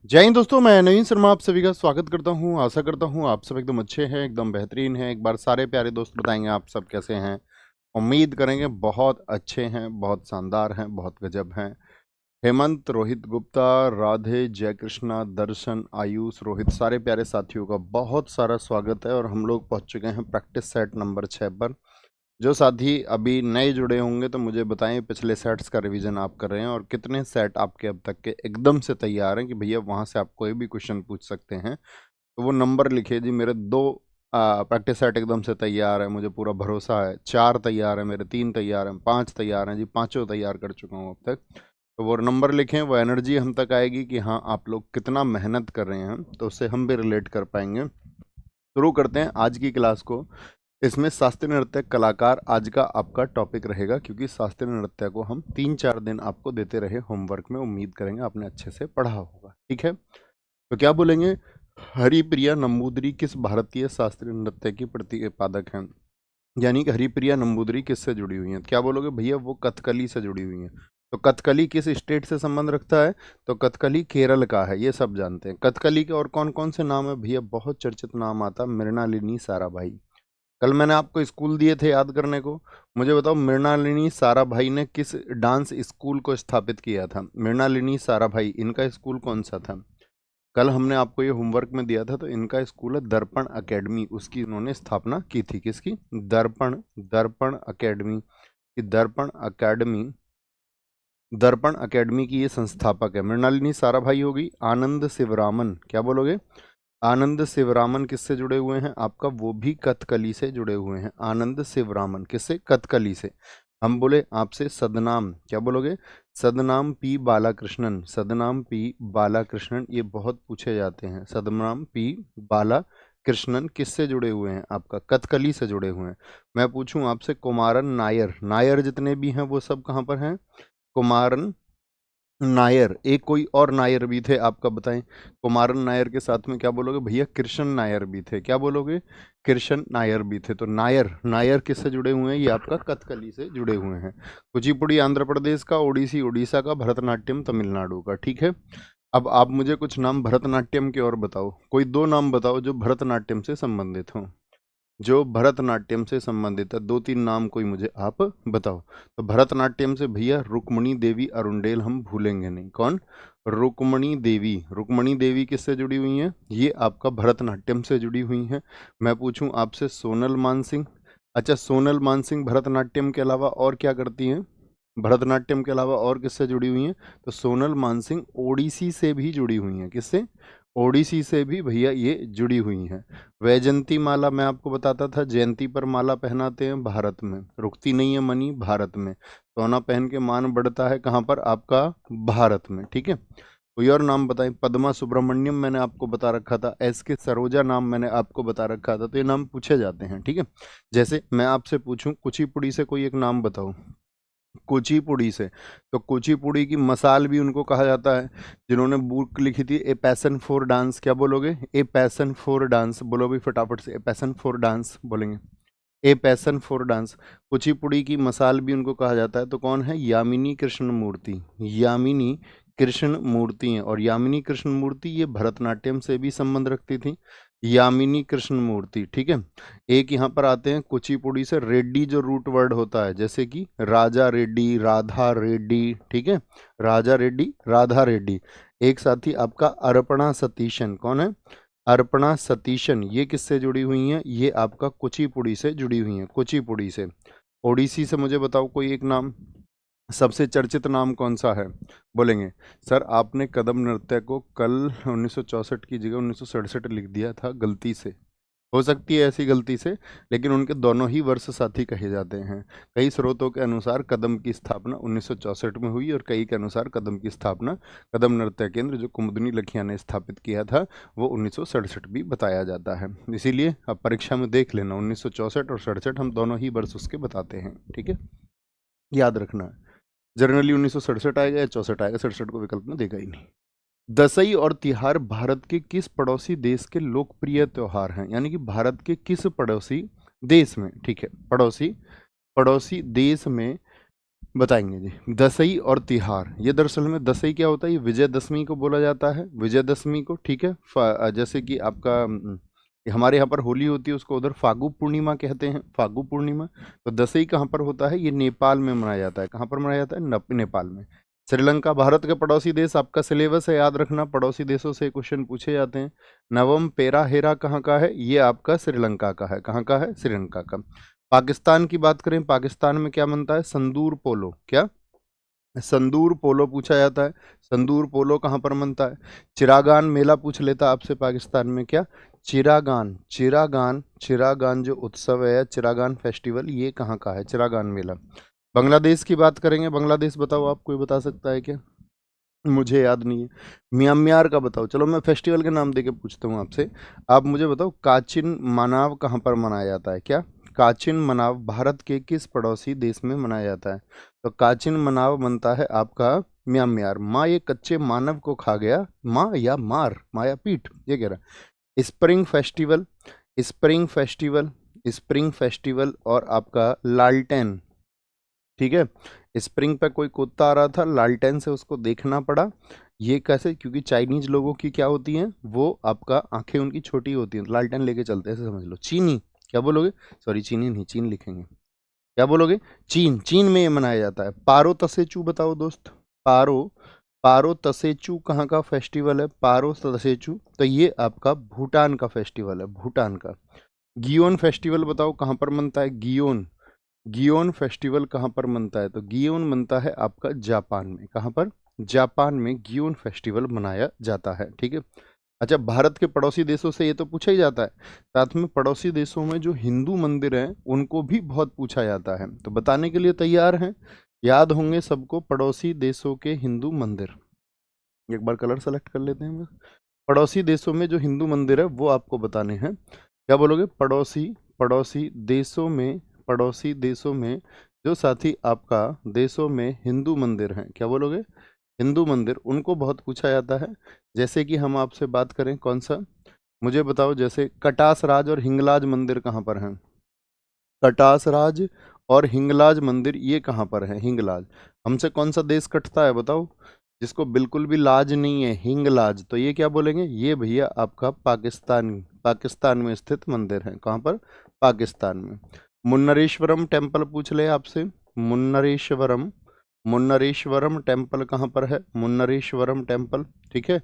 जय हिंद दोस्तों, मैं नवीन शर्मा आप सभी का स्वागत करता हूं। आशा करता हूं आप सब एकदम अच्छे हैं, एकदम बेहतरीन हैं। एक बार सारे प्यारे दोस्त बताएंगे आप सब कैसे हैं। उम्मीद करेंगे बहुत अच्छे हैं, बहुत शानदार हैं, बहुत गजब हैं। हेमंत, रोहित गुप्ता, राधे, जय कृष्णा, दर्शन, आयुष, रोहित, सारे प्यारे साथियों का बहुत सारा स्वागत है। और हम लोग पहुंच चुके हैं प्रैक्टिस सेट नंबर 6 पर। जो साथी अभी नए जुड़े होंगे तो मुझे बताएं पिछले सेट्स का रिवीजन आप कर रहे हैं और कितने सेट आपके अब तक के एकदम से तैयार हैं कि भैया वहां से आप कोई भी क्वेश्चन पूछ सकते हैं। तो वो नंबर लिखिए जी। मेरे 2 प्रैक्टिस सेट एकदम से तैयार है, मुझे पूरा भरोसा है। 4 तैयार है मेरे, 3 तैयार हैं, 5 तैयार हैं जी, पाँचों तैयार कर चुका हूँ अब तक। तो वो नंबर लिखें, वो एनर्जी हम तक आएगी कि हाँ आप लोग कितना मेहनत कर रहे हैं, तो उससे हम भी रिलेट कर पाएंगे। शुरू करते हैं आज की क्लास को। इसमें शास्त्रीय नृत्य कलाकार आज का आपका टॉपिक रहेगा, क्योंकि शास्त्रीय नृत्य को हम 3-4 दिन आपको देते रहे होमवर्क में। उम्मीद करेंगे आपने अच्छे से पढ़ा होगा। ठीक है, तो क्या बोलेंगे? हरिप्रिया नंबूदरी किस भारतीय शास्त्रीय नृत्य की प्रतिपादक हैं? यानी कि हरिप्रिया नंबूदरी किससे जुड़ी हुई हैं? क्या बोलोगे भैया? वो कथकली से जुड़ी हुई हैं। तो कथकली किस स्टेट से संबंध रखता है? तो कथकली केरल का है, ये सब जानते हैं। कथकली के और कौन कौन से नाम है भैया? बहुत चर्चित नाम आता, मृणालिनी साराभाई। कल मैंने आपको स्कूल दिए थे याद करने को। मुझे बताओ, मृणालिनी साराभाई ने किस डांस स्कूल को स्थापित किया था? मृणालिनी साराभाई, इनका स्कूल कौन सा था? कल हमने आपको ये होमवर्क में दिया था। तो इनका स्कूल है दर्पण एकेडमी, उसकी इन्होंने स्थापना की थी। किसकी? दर्पण दर्पण एकेडमी की। दर्पण एकेडमी की ये संस्थापक है। मृणालिनी साराभाई होगी। आनंद शिवरामन, क्या बोलोगे? आनंद शिवरामन किससे जुड़े हुए हैं आपका? वो भी कथकली से जुड़े हुए हैं। आनंद शिवरामन किससे? कथकली से। हम बोले आपसे सदनाम, क्या बोलोगे? सदनाम पी बालाकृष्णन। सदनाम पी बालाकृष्णन, ये बहुत पूछे जाते हैं। सदनाम पी बालाकृष्णन किससे जुड़े हुए हैं आपका? कथकली से जुड़े हुए हैं। मैं पूछूं आपसे, कुमारन नायर, नायर जितने भी हैं वो सब कहाँ पर हैं? कुमारन नायर। एक कोई और नायर भी थे, आपका बताएं। कुमारन नायर के साथ में क्या बोलोगे भैया? कृष्ण नायर भी थे। क्या बोलोगे? कृष्ण नायर भी थे। तो नायर, नायर किससे जुड़े हुए हैं? ये आपका कथकली से जुड़े हुए हैं। कुचिपुड़ी आंध्र प्रदेश का, ओडिसी उड़ीसा का, भरतनाट्यम तमिलनाडु का। ठीक है, अब आप मुझे कुछ नाम भरतनाट्यम के और बताओ। कोई 2 नाम बताओ जो भरतनाट्यम से संबंधित हो, जो भरतनाट्यम से संबंधित है। 2-3 नाम कोई मुझे आप बताओ। तो भरतनाट्यम से भैया रुक्मणी देवी अरुंडेल हम भूलेंगे नहीं। कौन? रुक्मणी देवी। रुक्मणी देवी किससे जुड़ी हुई हैं? ये आपका भरतनाट्यम से जुड़ी हुई हैं। मैं पूछूं आपसे, सोनल मानसिंह। अच्छा, सोनल मानसिंह भरतनाट्यम के अलावा और क्या करती हैं? भरतनाट्यम के अलावा और किससे जुड़ी हुई हैं? तो सोनल मानसिंह ओडिसी से भी जुड़ी हुई हैं। किससे? ओडिसी से भी भैया ये जुड़ी हुई हैं। वैजंती माला मैं आपको बताता था, जयंती पर माला पहनाते हैं भारत में, रुकती नहीं है मनी भारत में। सोना पहन के मान बढ़ता है कहाँ पर आपका? भारत में। ठीक है, कोई और नाम बताएं। पद्मा सुब्रमण्यम मैंने आपको बता रखा था। एस के सरोजा नाम मैंने आपको बता रखा था। तो ये नाम पूछे जाते हैं। ठीक है, जैसे मैं आपसे पूछूं कुचिपुड़ी से कोई एक नाम बताओ। कुचिपुड़ी से, तो कुचिपुड़ी की मसाल भी उनको कहा जाता है जिन्होंने बुक लिखी थी ए पैशन फॉर डांस। क्या बोलोगे? ए पैशन फॉर डांस बोलो भी फटाफट से। ए पैशन फॉर डांस बोलेंगे। A passion for dance. Kuchipudi की मसाल भी उनको कहा जाता है। तो कौन है? यामिनी कृष्ण मूर्ति। यामिनी कृष्ण मूर्ति हैं। और यामिनी कृष्ण मूर्ति ये भरतनाट्यम से भी संबंध रखती थी। यामिनी कृष्ण मूर्ति। ठीक है, एक यहाँ पर आते हैं कुचिपुड़ी से रेड्डी, जो रूट वर्ड होता है, जैसे कि राजा रेड्डी, राधा रेड्डी। ठीक है, राजा रेड्डी, राधा रेड्डी। एक साथी आपका अर्पणा सतीशन। कौन है? अर्पणा सतीशन। ये किससे जुड़ी हुई हैं? ये आपका कुचिपुड़ी से जुड़ी हुई हैं। कुचिपुड़ी से। ओडिसी से मुझे बताओ कोई एक नाम। सबसे चर्चित नाम कौन सा है? बोलेंगे सर आपने कदम नृत्य को कल 1964 की जगह 1967 लिख दिया था गलती से। हो सकती है ऐसी गलती से, लेकिन उनके दोनों ही वर्ष साथी कहे जाते हैं। कई स्रोतों के अनुसार कदम की स्थापना 1964 में हुई और कई के अनुसार कदम की स्थापना कदम नृत्य केंद्र जो कुमुदनी लखिया ने स्थापित किया था वो 1967 भी बताया जाता है। इसीलिए अब परीक्षा में देख लेना, 1964 और 67 हम दोनों ही वर्ष उसके बताते हैं। ठीक है, याद रखना है। जनरली 1967 आएगा या 64 आएगा, 67 को विकल्प में देगा ही नहीं। दसई और तिहार भारत के किस पड़ोसी देश के लोकप्रिय त्योहार हैं? यानी कि भारत के किस पड़ोसी देश में, ठीक है, पड़ोसी पड़ोसी देश में बताएंगे जी। दसई और तिहार, ये दरअसल में दसई क्या होता है, ये विजयदशमी को बोला जाता है, विजयदशमी को, ठीक है। जैसे कि आपका हमारे यहाँ पर होली होती है, उसको उधर फागु पूर्णिमा कहते हैं, फागु पूर्णिमा। तो दसई कहाँ पर होता है, ये नेपाल में मनाया जाता है। कहाँ पर मनाया जाता है, नेपाल में। श्रीलंका भारत का पड़ोसी देश, आपका सिलेबस है, याद रखना, पड़ोसी देशों से क्वेश्चन पूछे जाते हैं। नवम पेरा हेरा कहाँ का है, ये आपका श्रीलंका का है। कहाँ का है, श्रीलंका का। पाकिस्तान की बात करें, पाकिस्तान में क्या बनता है, संदूर पोलो, क्या संदूर पोलो पूछा जाता है। संदूर पोलो कहाँ पर बनता है। चिरागान मेला पूछ लेता आपसे, पाकिस्तान में क्या, चिरागान, चिरागान, चिरागान जो उत्सव है, चिरागान फेस्टिवल, ये कहाँ का है, चिरागान मेला। बांग्लादेश की बात करेंगे, बांग्लादेश बताओ, आप कोई बता सकता है क्या, मुझे याद नहीं है। म्यांमार का बताओ, चलो मैं फेस्टिवल के नाम देके पूछता हूँ आपसे, आप मुझे बताओ काचिन मनाव कहाँ पर मनाया जाता है, क्या काचिन मनाव भारत के किस पड़ोसी देश में मनाया जाता है। तो काचिन मनाव बनता है आपका म्यांमार। माँ ये कच्चे मानव को खा गया, माँ या मार, माया पीठ, ये कह रहा है। Spring festival, spring festival, spring festival और आपका लालटेन, ठीक है। स्प्रिंग पे कोई कुत्ता आ रहा था, लालटेन से उसको देखना पड़ा। ये कैसे, क्योंकि चाइनीज लोगों की क्या होती हैं, वो आपका आंखें उनकी छोटी होती हैं, लालटेन लेके चलते हैं, ऐसे समझ लो। चीनी, क्या बोलोगे, सॉरी चीनी नहीं, चीन लिखेंगे, क्या बोलोगे, चीन, चीन में ये मनाया जाता है। पारो तसेचू बताओ दोस्त, पारो, पारो तसेचू कहाँ का फेस्टिवल है, पारो तसेचू, तो ये आपका भूटान का फेस्टिवल है, भूटान का। गियोन फेस्टिवल बताओ कहाँ पर मनता है, गियोन, गियोन फेस्टिवल कहाँ पर मनता है, तो गियोन मनता है आपका जापान में। कहाँ पर, जापान में गियोन फेस्टिवल मनाया जाता है, ठीक है। अच्छा, भारत के पड़ोसी देशों से ये तो पूछा ही जाता है, साथ में पड़ोसी देशों में जो हिंदू मंदिर हैं उनको भी बहुत पूछा जाता है, तो बताने के लिए तैयार हैं, याद होंगे सबको पड़ोसी देशों के हिंदू मंदिर। एक बार कलर सेलेक्ट कर लेते हैं बस। पड़ोसी देशों में जो हिंदू मंदिर है वो आपको बताने हैं। क्या बोलोगे, पड़ोसी, पड़ोसी देशों में, पड़ोसी देशों में जो साथी आपका देशों में हिंदू मंदिर हैं, क्या बोलोगे, हिंदू मंदिर, उनको बहुत पूछा जाता है। जैसे कि हम आपसे बात करें, कौन सा, मुझे बताओ, जैसे कटास राज और हिंगलाज मंदिर कहाँ पर हैं, कटास राज और हिंगलाज मंदिर ये कहाँ पर है, हिंगलाज, हमसे कौन सा देश कटता है बताओ, जिसको बिल्कुल भी लाज नहीं है, हिंगलाज, तो ये क्या बोलेंगे, ये भैया आपका पाकिस्तान, पाकिस्तान में स्थित मंदिर है। कहाँ पर, पाकिस्तान में। मुन्नरेश्वरम टेम्पल पूछ ले आपसे, मुन्नरेश्वरम, मुन्नरेश्वरम टेम्पल कहाँ पर है, मुन्नरेश्वरम टेम्पल, ठीक है।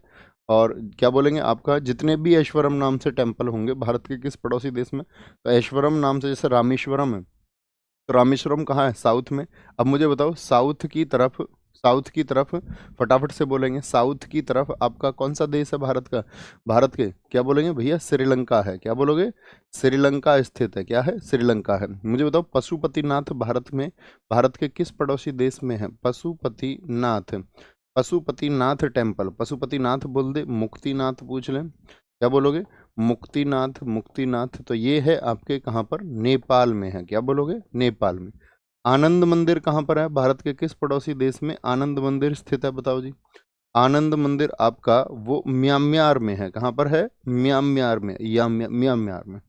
और क्या बोलेंगे, आपका जितने भी ऐश्वरम नाम से टेम्पल होंगे भारत के किस पड़ोसी देश में, तो ऐश्वरम नाम से, जैसे रामेश्वरम है, तो रामेश्वरम कहाँ है, साउथ में। अब मुझे बताओ साउथ की तरफ, साउथ की तरफ, फटाफट से बोलेंगे, साउथ की तरफ आपका कौन सा देश है भारत का, भारत के, क्या बोलेंगे भैया, श्रीलंका है, क्या बोलोगे, श्रीलंका स्थित है, क्या है, श्रीलंका है। मुझे बताओ पशुपतिनाथ भारत में, भारत के किस पड़ोसी देश में है, पशुपतिनाथ, पशुपतिनाथ टेम्पल, पशुपतिनाथ बोल दे, मुक्तिनाथ पूछ लें, क्या बोलोगे, मुक्तिनाथ, मुक्तिनाथ, तो ये है आपके कहाँ पर, नेपाल में है, क्या बोलोगे, नेपाल में। आनंद मंदिर कहाँ पर है, भारत के किस पड़ोसी देश में आनंद मंदिर स्थित है, बताओ जी। आनंद मंदिर आपका वो म्यांमार में है, कहाँ पर है, म्यांमार में, या म्यांमार में।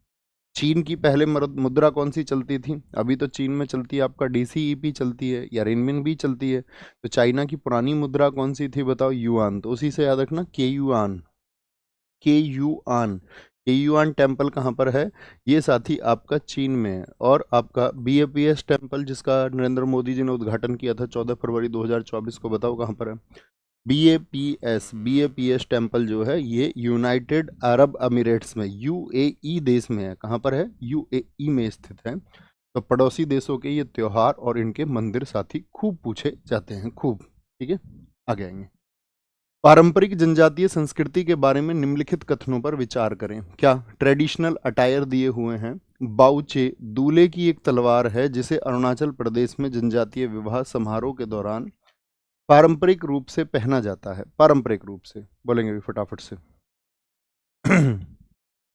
चीन की पहले मुद्रा कौन सी चलती थी, अभी तो चीन में चलती है आपका डीसीईपी चलती है, या रिनमिन भी चलती है, तो चाइना की पुरानी मुद्रा कौन सी थी बताओ, युआन, तो उसी से याद रखना, के युआन, के युआन, के युआन टेम्पल कहाँ पर है, ये साथी आपका चीन में है। और आपका बीएपीएस टेम्पल जिसका नरेंद्र मोदी जी ने उद्घाटन किया था 14 फरवरी 2024 को, बताओ कहाँ पर है, बीएपीएस, बीएपीएस टेम्पल जो है ये यूनाइटेड अरब अमीरेट्स में, यूएई देश में है, कहाँ पर है, यूएई में स्थित है। तो पड़ोसी देशों के ये त्योहार और इनके मंदिर साथी खूब पूछे जाते हैं, खूब, ठीक है। आगे आएंगे, पारंपरिक जनजातीय संस्कृति के बारे में निम्नलिखित कथनों पर विचार करें। क्या, ट्रेडिशनल अटायर दिए हुए हैं, बाउचे दूल्हे की एक तलवार है जिसे अरुणाचल प्रदेश में जनजातीय विवाह समारोह के दौरान पारंपरिक रूप से पहना जाता है, पारंपरिक रूप से बोलेंगे भी फटाफट से।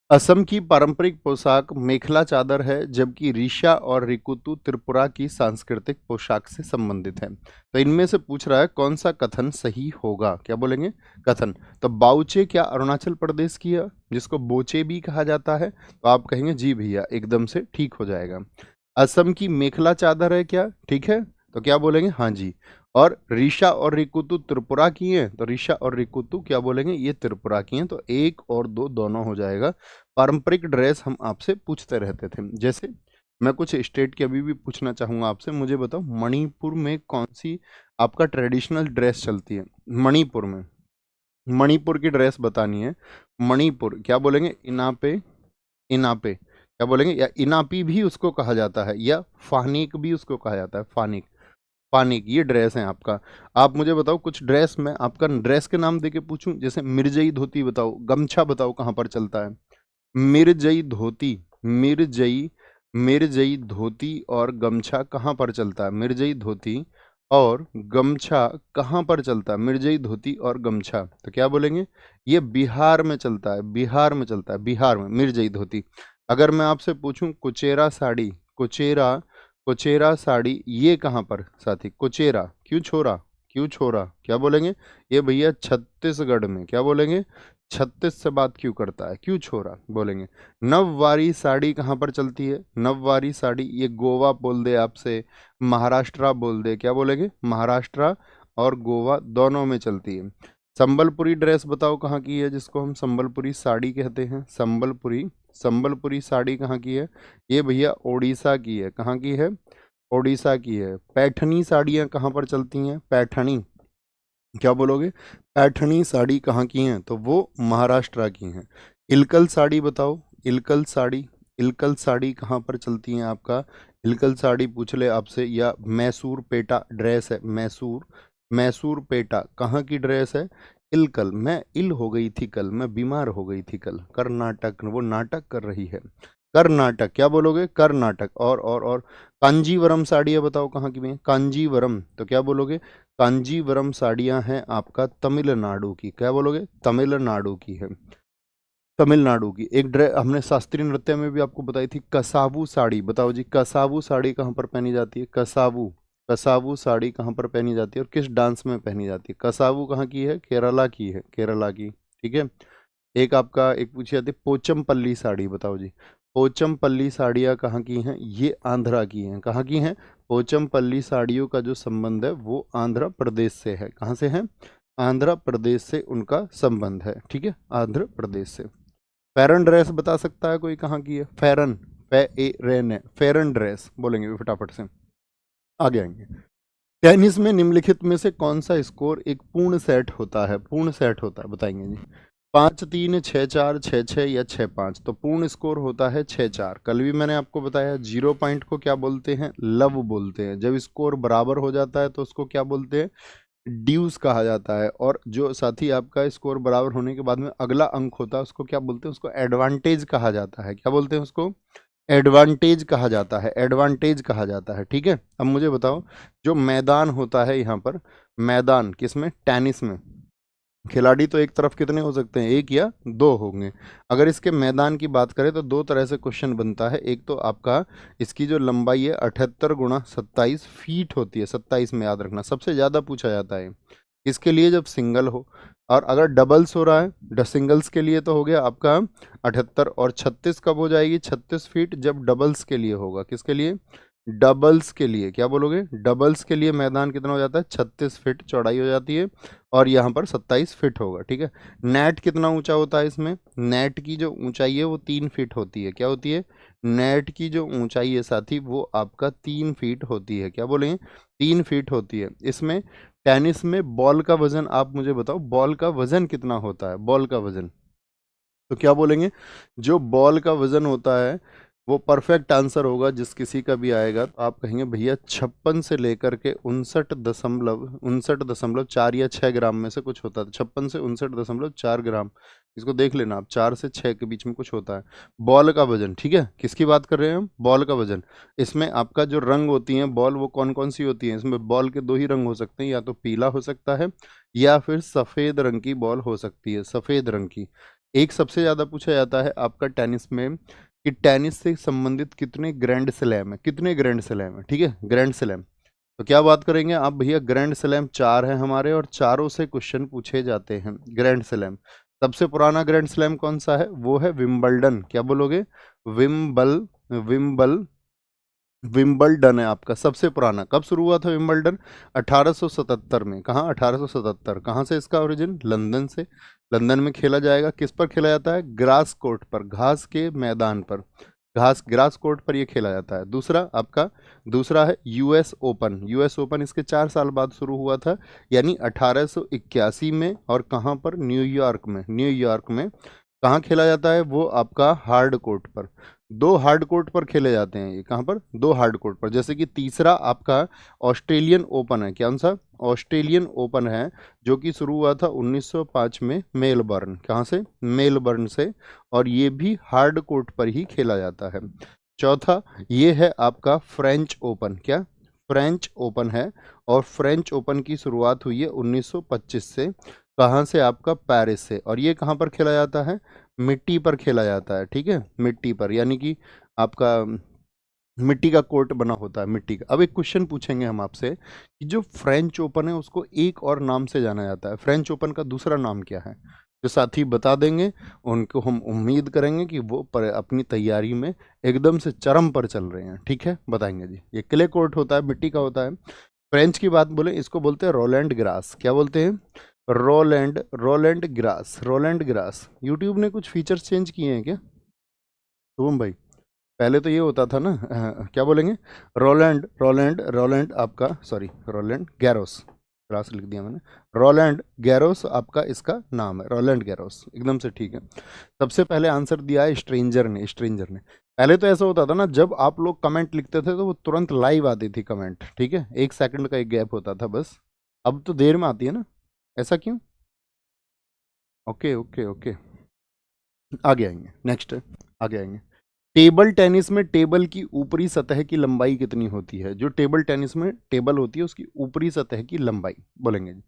असम की पारंपरिक पोशाक मेखला चादर है, जबकि रीशा और रिकुतु त्रिपुरा की सांस्कृतिक पोशाक से संबंधित है। तो इनमें से पूछ रहा है कौन सा कथन सही होगा, क्या बोलेंगे, कथन, तो बाउचे क्या अरुणाचल प्रदेश की है, जिसको बोचे भी कहा जाता है, तो आप कहेंगे जी भैया एकदम से ठीक हो जाएगा। असम की मेखला चादर है क्या, ठीक है, तो क्या बोलेंगे, हाँ जी। और ऋषा और रिकुतु त्रिपुरा की हैं, तो ऋषा और रिकुतु क्या बोलेंगे, ये त्रिपुरा की हैं। तो 1 और 2 दोनों हो जाएगा। पारंपरिक ड्रेस हम आपसे पूछते रहते थे, जैसे मैं कुछ स्टेट की अभी भी पूछना चाहूंगा आपसे। मुझे बताओ मणिपुर में कौन सी आपका ट्रेडिशनल ड्रेस चलती है। मणिपुर में, मणिपुर की ड्रेस बतानी है। मणिपुर क्या बोलेंगे, इनापे, इनापे क्या बोलेंगे, या इनापी भी उसको कहा जाता है, या फानिक भी उसको कहा जाता है, फानिक, फानिक ये ड्रेस है आपका। आप मुझे बताओ कुछ ड्रेस में आपका ड्रेस के नाम देके पूछूं, जैसे मिर्जई धोती बताओ, गमछा बताओ कहाँ पर चलता है। मिर्जई धोती, मिर्जई, मिर्जई धोती और गमछा कहाँ पर चलता है, मिर्जई धोती और गमछा कहाँ पर चलता है, मिर्जई धोती और गमछा, तो क्या बोलेंगे, ये बिहार में चलता है, बिहार में चलता है, बिहार में मिर्जई धोती। अगर मैं आपसे पूछूं कुचेरा साड़ी, कुचेरा, कुचेरा साड़ी ये कहाँ पर साथी, कुचेरा क्यों छोरा, क्यों छोरा क्या बोलेंगे, ये भैया छत्तीसगढ़ में, क्या बोलेंगे, छत्तीस से बात क्यों करता है, क्यों छोरा बोलेंगे। नववारी साड़ी कहाँ पर चलती है, नववारी साड़ी ये गोवा बोल दे आपसे, महाराष्ट्र बोल दे, क्या बोलेंगे, महाराष्ट्र और गोवा दोनों में चलती है। संबलपुरी ड्रेस बताओ कहाँ की है, जिसको हम संबलपुरी साड़ी कहते हैं, संबलपुरी, संबलपुरी साड़ी कहाँ की है, ये भैया ओडिशा की है, कहाँ की है, ओडिशा की है। पैठनी साड़ियाँ कहाँ पर चलती हैं, पैठनी क्या बोलोगे, पैठनी साड़ी कहाँ की हैं, तो वो महाराष्ट्र की हैं। इलकल साड़ी बताओ, इलकल साड़ी, इलकल साड़ी कहाँ पर चलती हैं आपका, इलकल साड़ी पूछ ले आपसे, या मैसूर पेटा ड्रेस है, मैसूर, मैसूर पेटा कहाँ की ड्रेस है, इलकल। मैं इल हो गई थी कल, मैं बीमार हो गई थी कल, कर्नाटक, वो नाटक कर रही है, कर्नाटक क्या बोलोगे, कर्नाटक। और कांजीवरम साड़ियाँ बताओ कहाँ की हैं, कांजीवरम, तो क्या बोलोगे, कांजीवरम साड़ियाँ हैं आपका तमिलनाडु की, क्या बोलोगे, तमिलनाडु की है, तमिलनाडु की। एक ड्रेस हमने शास्त्रीय नृत्य में भी आपको बताई थी, कसावू साड़ी, बताओ जी कसावू साड़ी कहाँ पर पहनी जाती है, कसावू, कसावू साड़ी कहाँ पर पहनी जाती है और किस डांस में पहनी जाती है। कसावू कहाँ की है, केरला की है, केरला की, ठीक है। एक आपका एक पूछी जाती है पोचमपल्ली साड़ी, बताओ जी पोचमपल्ली साड़ियाँ कहाँ की हैं, ये आंध्रा की हैं, कहाँ की हैं, पोचमपल्ली साड़ियों का जो संबंध है वो आंध्र प्रदेश से है, कहाँ से है, आंध्र प्रदेश से उनका संबंध है, ठीक है, आंध्र प्रदेश से। फेरन ड्रेस बता सकता है कोई कहाँ की है, फेरन, फेरन है, फेरन ड्रेस बोलेंगे फटाफट से, आगे आएंगे। टेनिस में निम्नलिखित में से कौन सा स्कोर एक पूर्ण सेट होता है, पूर्ण सेट होता है बताएंगे जी। 5-3, 6-4, 6-6 या 6-5, तो पूर्ण स्कोर होता है 6-4। कल भी मैंने आपको बताया 0 पॉइंट को क्या बोलते हैं, लव बोलते हैं। जब स्कोर बराबर हो जाता है तो उसको क्या बोलते हैं, ड्यूस कहा जाता है। और जो साथी आपका स्कोर बराबर होने के बाद में अगला अंक होता है उसको क्या बोलते हैं, उसको एडवांटेज कहा जाता है, क्या बोलते हैं उसको, एडवांटेज कहा जाता है, एडवांटेज कहा जाता है, ठीक है। अब मुझे बताओ जो मैदान होता है यहाँ पर, मैदान किसमें, टेनिस में, खिलाड़ी तो एक तरफ कितने हो सकते हैं, एक या दो होंगे। अगर इसके मैदान की बात करें तो दो तरह से क्वेश्चन बनता है। एक तो आपका इसकी जो लंबाई है 78 × 27 फीट होती है, 27 में याद रखना, सबसे ज़्यादा पूछा जाता है इसके लिए जब सिंगल हो। और अगर डबल्स हो रहा है, सिंगल्स के लिए तो हो गया आपका 78, और 36 कब हो जाएगी, 36 फीट जब डबल्स के लिए होगा, किसके लिए, डबल्स के लिए, क्या बोलोगे, डबल्स के लिए मैदान कितना हो जाता है, 36 फीट चौड़ाई हो जाती है, और यहाँ पर 27 फीट होगा, ठीक है। नेट कितना ऊंचा होता है इसमें, नेट की जो ऊंचाई है वो 3 फीट होती है, क्या होती है, नेट की जो ऊंचाई है साथी वो आपका 3 फीट होती है, क्या बोलेंगे, 3 फीट होती है। इसमें टेनिस में बॉल का वजन आप मुझे बताओ, बॉल का वजन कितना होता है, बॉल का वजन, तो क्या बोलेंगे, जो बॉल का वजन होता है वो परफेक्ट आंसर होगा जिस किसी का भी आएगा तो आप कहेंगे भैया 56 से लेकर के 59.4 या 6 ग्राम में से कुछ होता है। 56 से 59.4 ग्राम, इसको देख लेना आप, 4 से 6 के बीच में कुछ होता है बॉल का वजन, ठीक है। किसकी बात कर रहे हैं हम, बॉल का वजन। इसमें आपका जो रंग होती हैं बॉल वो कौन कौन सी होती हैं, इसमें बॉल के 2 ही रंग हो सकते हैं, या तो पीला हो सकता है या फिर सफ़ेद रंग की बॉल हो सकती है, सफ़ेद रंग की। एक सबसे ज़्यादा पूछा जाता है आपका टेनिस में कि टेनिस से संबंधित कितने ग्रैंड स्लैम है, कितने ग्रैंड स्लैम है, ठीक है, ग्रैंड स्लैम। तो क्या बात करेंगे आप भैया, ग्रैंड स्लैम 4 है हमारे और चारों से क्वेश्चन पूछे जाते हैं ग्रैंड स्लैम। सबसे पुराना ग्रैंड स्लैम कौन सा है, वो है विंबलडन, क्या बोलोगे, विम्बल, विम्बल, विंबलडन है आपका सबसे पुराना। कब शुरू हुआ था विंबलडन? 1877 में। कहाँ? 1877। कहाँ से इसका ओरिजिन? लंदन से। लंदन में खेला जाएगा। किस पर खेला जाता है? ग्रास कोर्ट पर, घास के मैदान पर। ग्रास कोर्ट पर ये खेला जाता है। दूसरा है यूएस ओपन। यूएस ओपन इसके 4 साल बाद शुरू हुआ था, यानी 1881 में। और कहाँ पर? न्यूयॉर्क में। न्यूयॉर्क में कहाँ खेला जाता है? वो आपका हार्ड कोर्ट पर। 2 हार्ड कोर्ट पर खेले जाते हैं ये। कहाँ पर? 2 हार्ड कोर्ट पर। जैसे कि तीसरा आपका ऑस्ट्रेलियन ओपन है। कौन सा? ऑस्ट्रेलियन ओपन है, जो कि शुरू हुआ था 1905 में मेलबर्न। कहाँ से? मेलबर्न से। और ये भी हार्ड कोर्ट पर ही खेला जाता है। चौथा ये है आपका फ्रेंच ओपन। क्या? फ्रेंच ओपन है। और फ्रेंच ओपन की शुरुआत हुई है 1925 से। कहाँ से? आपका पेरिस से। और ये कहाँ पर खेला जाता है? मिट्टी पर खेला जाता है। ठीक है, मिट्टी पर, यानी कि आपका मिट्टी का कोर्ट बना होता है, मिट्टी का। अब एक क्वेश्चन पूछेंगे हम आपसे कि जो फ्रेंच ओपन है उसको एक और नाम से जाना जाता है। फ्रेंच ओपन का दूसरा नाम क्या है? जो साथी बता देंगे उनको हम उम्मीद करेंगे कि वो अपनी तैयारी में एकदम से चरम पर चल रहे हैं। ठीक है, बताएंगे जी। ये क्ले कोर्ट होता है, मिट्टी का होता है। फ्रेंच की बात बोले, इसको बोलते हैं रोलैंड ग्रास। क्या बोलते हैं? Roland Garros. Roland Garros. YouTube ने कुछ फीचर्स चेंज किए हैं क्या शुभम भाई? पहले तो ये होता था ना, क्या बोलेंगे? रोलैंड आपका, सॉरी, रोलैंड गैरोस। ग्रास लिख दिया मैंने। रोलैंड गैरोस आपका इसका नाम है। रोलैंड गैरोस, एकदम से ठीक है। सबसे पहले आंसर दिया है स्ट्रेंजर ने। पहले तो ऐसा होता था ना, जब आप लोग कमेंट लिखते थे तो वो तुरंत लाइव आती थी कमेंट। ठीक है, 1 सेकंड का एक गैप होता था बस। अब तो देर में आती है ना, ऐसा क्यों? ओके ओके ओके, आगे आएंगे, नेक्स्ट आगे आएंगे। टेबल टेनिस में टेबल की ऊपरी सतह की लंबाई कितनी होती है? जो टेबल टेनिस में टेबल होती है उसकी ऊपरी सतह की लंबाई बोलेंगे जी।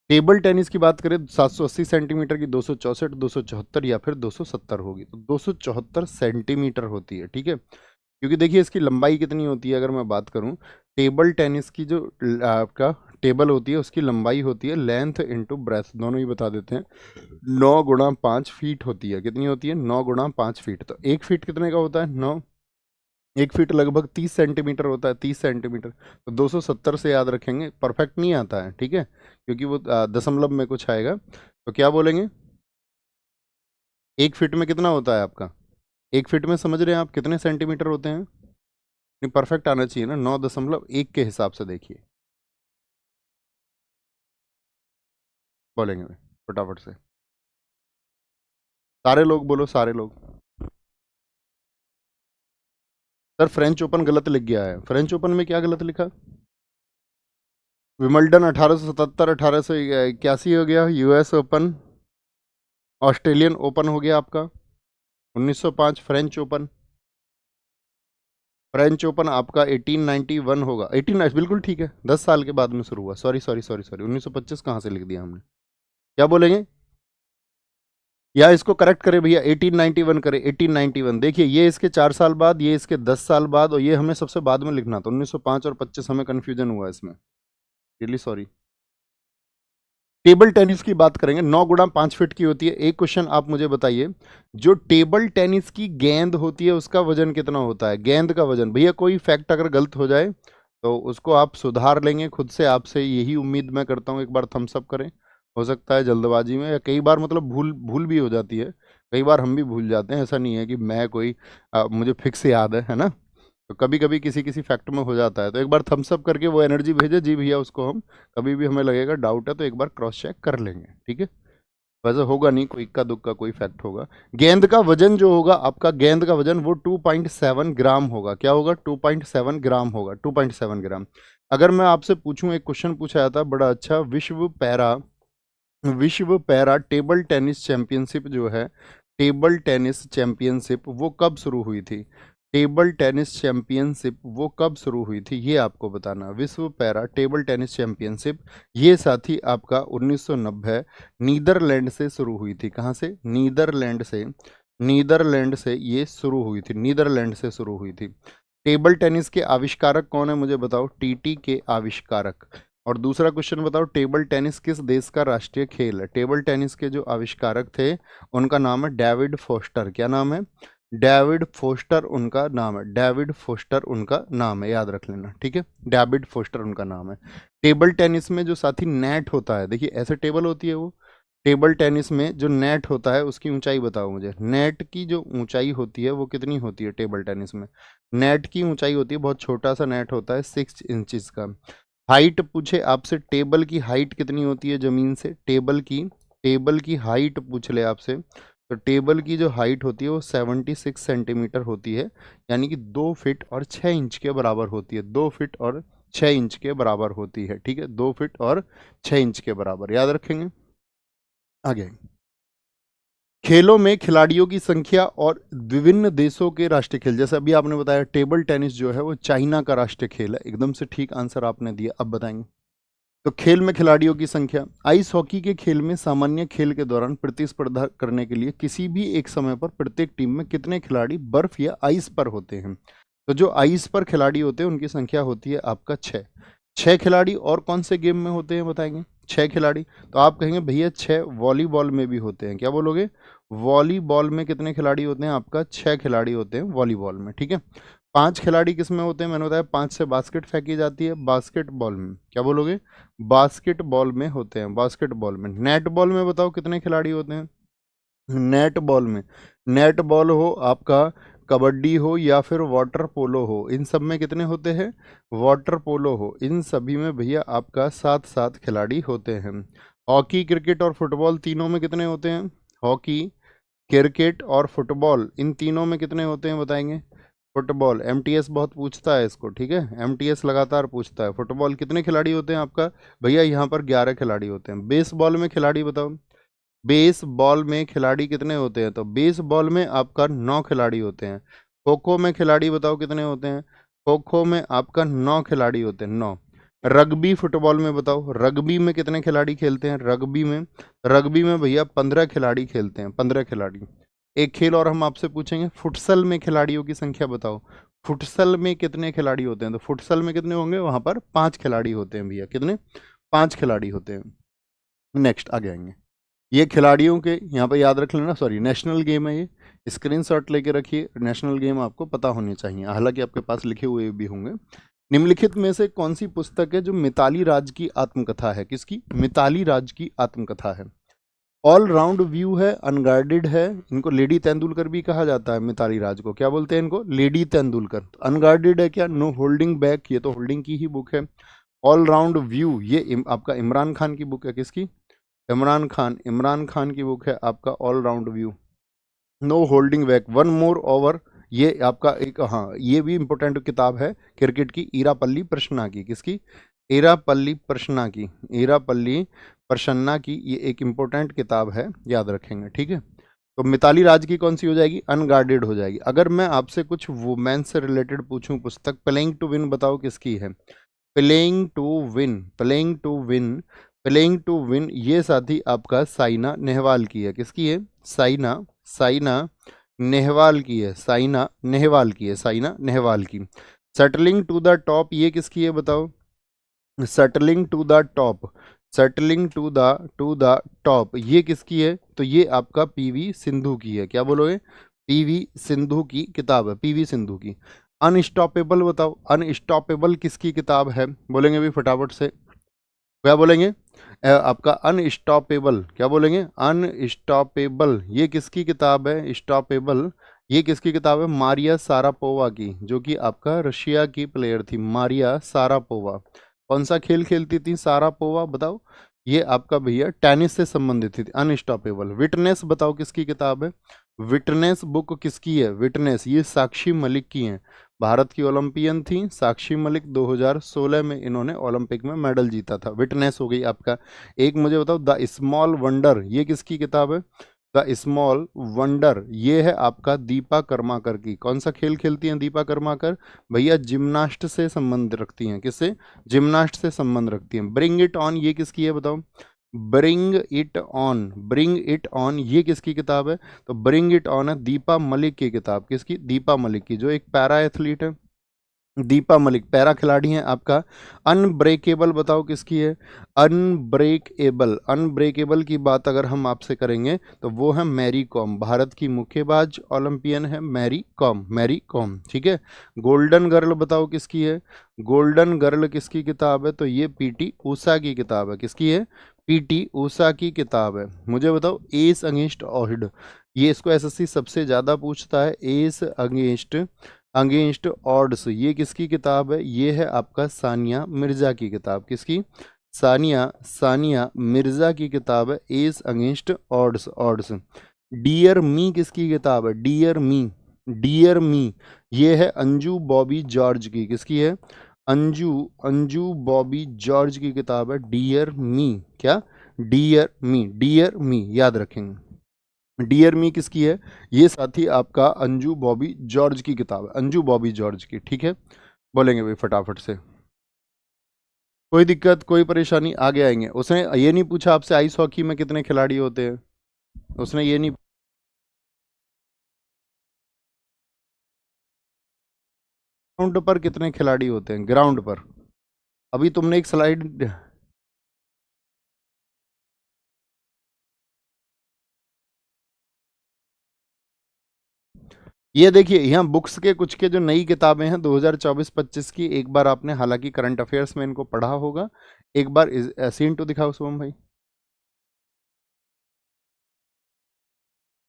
टेबल टेनिस की बात करें 780 सेंटीमीटर की, 264, 274 या फिर 270 होगी। तो 274 सेंटीमीटर होती है। ठीक है, क्योंकि देखिए इसकी लंबाई कितनी होती है, अगर मैं बात करूं, टेबल टेनिस की जो आपका टेबल होती है उसकी लंबाई होती है लेंथ इंटू ब्रेथ, दोनों ही बता देते हैं। 9 × 5 फीट होती है। कितनी होती है? 9 × 5 फीट। तो 1 फीट कितने का होता है? 9। 1 फीट लगभग 30 सेंटीमीटर होता है, 30 सेंटीमीटर। तो 270 से याद रखेंगे, परफेक्ट नहीं आता है। ठीक है, क्योंकि वो दशमलव में कुछ आएगा। तो क्या बोलेंगे? 1 फीट में कितना होता है आपका? 1 फीट में समझ रहे हैं आप कितने सेंटीमीटर होते हैं? नहीं, परफेक्ट आना चाहिए ना, 9.1 के हिसाब से देखिए, बोलेंगे फटाफट से। सारे लोग बोलो, सारे लोग। सर फ्रेंच ओपन गलत लिख गया है। फ्रेंच ओपन में क्या गलत लिखा? विमल्डन 1877, 1881 हो गया। यूएस ओपन, ऑस्ट्रेलियन ओपन हो गया आपका 1905। फ्रेंच ओपन आपका 1891 होगा। 18 बिल्कुल ठीक है, 10 साल के बाद में शुरू हुआ। सॉरी सॉरी सॉरी सॉरी, 1925 कहाँ से लिख दिया हमने? क्या बोलेंगे? या इसको करेक्ट करें भैया, 1891 करें। 1891 देखिए, ये इसके 4 साल बाद, ये इसके 10 साल बाद, और ये हमें सबसे बाद में लिखना था। 1905 और 25 हमें कंफ्यूजन हुआ इसमें, रियली सॉरी। टेबल टेनिस की बात करेंगे, 9 × 5 फीट की होती है। एक क्वेश्चन आप मुझे बताइए, जो टेबल टेनिस की गेंद होती है उसका वजन कितना होता है? गेंद का वजन भैया, कोई फैक्ट अगर गलत हो जाए तो उसको आप सुधार लेंगे खुद से। आपसे यही उम्मीद मैं करता हूँ, एक बार थम्स अप करें। हो सकता है जल्दबाजी में, या कई बार मतलब भूल भूल भी हो जाती है, कई बार हम भी भूल जाते हैं। ऐसा नहीं है कि मैं कोई मुझे फिक्स याद है ना। तो कभी कभी किसी किसी फैक्ट में हो जाता है। तो एक बार थम्स अप करके वो एनर्जी भेजे जी भैया, उसको हम कभी भी हमें लगेगा डाउट है तो एक बार क्रॉस चेक कर लेंगे। ठीक है, वैसे होगा नहीं, कोई इक्का दुक्का कोई फैक्ट होगा। गेंद का वजन जो होगा आपका, गेंद का वजन वो 2.7 ग्राम होगा। क्या होगा? 2.7 ग्राम होगा, 2.7 ग्राम। अगर मैं आपसे पूछूं, एक क्वेश्चन पूछा जाता है बड़ा अच्छा, विश्व पैरा टेबल टेनिस चैंपियनशिप जो है, टेबल टेनिस चैंपियनशिप वो कब शुरू हुई थी? टेबल टेनिस चैंपियनशिप वो कब शुरू हुई थी, ये आपको बताना। विश्व पैरा टेबल टेनिस चैंपियनशिप, ये साथी आपका 1990 नीदरलैंड से शुरू हुई थी। कहाँ से? नीदरलैंड से ये शुरू हुई थी, नीदरलैंड से शुरू हुई थी। टेबल टेनिस के आविष्कारक कौन है मुझे बताओ? टीटी के आविष्कारक। और दूसरा क्वेश्चन बताओ, टेबल टेनिस किस देश का राष्ट्रीय खेल है? टेबल टेनिस के जो आविष्कारक थे उनका नाम है डेविड फोस्टर। क्या नाम है? डेविड फोस्टर उनका नाम है, डेविड फोस्टर उनका नाम है, याद रख लेना, ठीक है, डेविड फोस्टर उनका नाम है। टेबल टेनिस में जो साथी नेट होता है, देखिए ऐसे टेबल होती है वो, टेबल टेनिस में जो नेट होता है उसकी ऊंचाई बताओ मुझे, नेट की जो ऊंचाई होती है वो कितनी होती है टेबल टेनिस में? नेट की ऊंचाई होती है, बहुत छोटा सा नेट होता है 6 इंचेस का। हाइट पूछे आपसे, टेबल की हाइट कितनी होती है जमीन से, टेबल की हाइट पूछ ले आपसे, तो टेबल की जो हाइट होती है वो 76 सेंटीमीटर होती है, यानी कि 2 फीट और 6 इंच के बराबर होती है, 2 फीट और 6 इंच के बराबर होती है, ठीक है, 2 फीट और 6 इंच के बराबर, याद रखेंगे। आगे, खेलों में खिलाड़ियों की संख्या और विभिन्न देशों के राष्ट्रीय खेल, जैसे अभी आपने बताया टेबल टेनिस जो है वो चाइना का राष्ट्रीय खेल है, एकदम से ठीक आंसर आपने दिया। अब बताएंगे, तो खेल में खिलाड़ियों की संख्या, आइस हॉकी के खेल में सामान्य खेल के दौरान प्रतिस्पर्धा करने के लिए किसी भी एक समय पर प्रत्येक टीम में कितने खिलाड़ी बर्फ या आइस पर होते हैं? तो जो आइस पर खिलाड़ी होते हैं उनकी संख्या होती है आपका 6 खिलाड़ी। और कौन से गेम में होते हैं बताएंगे? 6 खिलाड़ी। तो आप कहेंगे भैया 6 वॉलीबॉल में भी होते हैं, क्या बोलोगे? वॉलीबॉल में कितने खिलाड़ी होते हैं? आपका 6 खिलाड़ी होते हैं वॉलीबॉल में, ठीक है। 5 खिलाड़ी किस में होते हैं? मैंने बताया 5 से बास्केट फेंकी जाती है, बास्केटबॉल में, क्या बोलोगे? बास्केटबॉल में होते हैं, बास्केटबॉल में। नेट बॉल में बताओ कितने खिलाड़ी होते हैं? नेट बॉल में, नेट बॉल हो आपका, कबड्डी हो या फिर वाटर पोलो हो, इन सब में कितने होते हैं? वाटर पोलो हो, इन सभी में भैया आपका 7 7 खिलाड़ी होते हैं। हॉकी, क्रिकेट और फुटबॉल तीनों में कितने होते हैं? हॉकी, क्रिकेट और फुटबॉल इन तीनों में कितने होते हैं बताएंगे? फुटबॉल, एमटीएस बहुत पूछता है इसको, ठीक है, एमटीएस लगातार पूछता है। फुटबॉल कितने खिलाड़ी होते हैं आपका? भैया यहाँ पर 11 खिलाड़ी होते हैं। बेसबॉल में खिलाड़ी बताओ, बेसबॉल में खिलाड़ी कितने होते हैं? तो बेसबॉल में आपका 9 खिलाड़ी होते हैं। खो खो में खिलाड़ी बताओ कितने होते हैं? खो खो में आपका 9 खिलाड़ी होते हैं, 9। रग्बी फुटबॉल में बताओ, रग्बी में कितने खिलाड़ी खेलते हैं? रग्बी में भैया 15 खिलाड़ी खेलते हैं, 15 खिलाड़ी। एक खेल और हम आपसे पूछेंगे, फुटसल में खिलाड़ियों की संख्या बताओ, फुटसल में कितने खिलाड़ी होते हैं? तो फुटसल में कितने होंगे? वहां पर 5 खिलाड़ी होते हैं भैया, कितने? 5 खिलाड़ी होते हैं। नेक्स्ट आगे आएंगे, ये खिलाड़ियों के यहाँ पे याद रख लेना, सॉरी नेशनल गेम है ये, स्क्रीनशॉट लेके रखिए, नेशनल गेम आपको पता होनी चाहिए, हालांकि आपके पास लिखे हुए भी होंगे। निम्नलिखित में से कौन सी पुस्तक है जो मिताली राज की आत्मकथा है? किसकी? मिताली राज की आत्मकथा है। ऑल राउंड व्यू है, अनगार्डेड है, इनको लेडी तेंदुलकर भी कहा जाता है, मिताली राज को क्या बोलते हैं? इनको लेडी तेंदुलकर। अनगार्डेड है क्या? नो होल्डिंग बैक, ये तो होल्डिंग की ही बुक है। ऑल राउंड व्यू ये आपका इमरान खान की बुक है, किसकी? इमरान खान की बुक है आपका all round view. No holding back, one more over, ये आपका एक, हाँ ये भी इंपॉर्टेंट किताब है क्रिकेट की, इरापल्ली प्रश्ना की, किसकी? इरापल्ली प्रश्ना की, इरापल्ली प्रसन्ना की, ये एक इंपॉर्टेंट किताब है, याद रखेंगे, ठीक है। तो मिताली राज की कौन सी हो जाएगी? अनगार्डेड हो जाएगी। अगर मैं आपसे कुछ वुमेन से रिलेटेड पूछूं पुस्तक, प्लेइंग टू विन बताओ किसकी है? Playing to win, playing to win, playing to win, ये साथी आपका साइना नेहवाल की है, किसकी है? साइना, साइना नेहवाल की है, साइना नेहवाल की है, साइना नेहवाल की। सेटलिंग टू द टॉप ये किसकी है बताओ? Settling to the top, settling to the top ये किसकी है? तो ये आपका पीवी सिंधु की है, क्या बोलोगे? पीवी सिंधु की किताब है, पीवी सिंधु की। अनस्टॉपेबल बताओ, अनस्टॉपेबल किसकी किताब है? बोलेंगे भी फटाफट से, क्या बोलेंगे? आपका अनस्टॉपेबल, क्या बोलेंगे? अनस्टॉपेबल ये किसकी किताब है? स्टॉपेबल ये किसकी किताब है? मारिया सारापोवा की, जो कि आपका रशिया की प्लेयर थी, मारिया सारापोवा। कौन सा खेल खेलती थी सारापोवा बताओ? ये आपका भैया टेनिस से संबंधित थी। अनस्टॉपेबल। विटनेस बताओ किसकी किताब है? विटनेस बुक किसकी है? विटनेस ये साक्षी मलिक की है, भारत की ओलंपियन थी साक्षी मलिक, 2016 में इन्होंने ओलंपिक में मेडल जीता था। विटनेस हो गई आपका। एक मुझे बताओ, द स्मॉल वंडर ये किसकी किताब है? द स्मॉल वंडर ये है आपका दीपा कर्माकर की। कौन सा खेल खेलती हैं दीपा कर्माकर? भैया जिम्नास्ट से संबंध रखती हैं, किससे? जिम्नास्ट से संबंध रखती हैं। ब्रिंग इट ऑन ये किसकी है बताओ? Bring it on, bring it on ये किसकी किताब है? तो ब्रिंग इट ऑन है दीपा मलिक की किताब, किसकी? दीपा मलिक की, जो एक पैरा एथलीट है, दीपा मलिक पैरा खिलाड़ी हैं आपका। अनब्रेकेबल बताओ किसकी है? अनब्रेकेबल, अनब्रेकेबल की बात अगर हम आपसे करेंगे तो वो है मैरी कॉम, भारत की मुक्केबाज ओलंपियन है मैरी कॉम, मैरी कॉम, ठीक है। गोल्डन गर्ल बताओ किसकी है? गोल्डन गर्ल किसकी किताब है? तो ये पीटी ऊषा की किताब है। किसकी है? पीटी ऊषा की किताब है। मुझे बताओ एस अगेंस्ट ऑहिड, ये इसको एसएससी सबसे ज्यादा पूछता है। एस अगेंस्ट ऑड्स, ये किसकी किताब है? ये है आपका सानिया मिर्जा की किताब। किसकी? सानिया मिर्जा की किताब है as against odds, odds. Dear me किसकी किताब है? डियर मी, डियर मी, ये है अंजू बॉबी जॉर्ज की। किसकी है? अंजू अंजू बॉबी जॉर्ज की किताब है डियर मी। क्या? डियर मी, डियर मी याद रखेंगे। डियर मी किसकी है? ये साथी आपका अंजू बॉबी जॉर्ज की किताब है, अंजू बॉबी जॉर्ज की, ठीक है। बोलेंगे भाई फटाफट से, कोई दिक्कत कोई परेशानी? आगे आएंगे। उसने ये नहीं पूछा आपसे आइस हॉकी में कितने खिलाड़ी होते हैं, उसने ये नहीं, ग्राउंड पर कितने खिलाड़ी होते हैं ग्राउंड पर? अभी तुमने एक स्लाइड, ये देखिए यहाँ बुक्स के कुछ के जो नई किताबें हैं 2024-25 की, एक बार आपने हालांकि करंट अफेयर्स में इनको पढ़ा होगा, एक बार सीन टू दिखाओ शुभम भाई,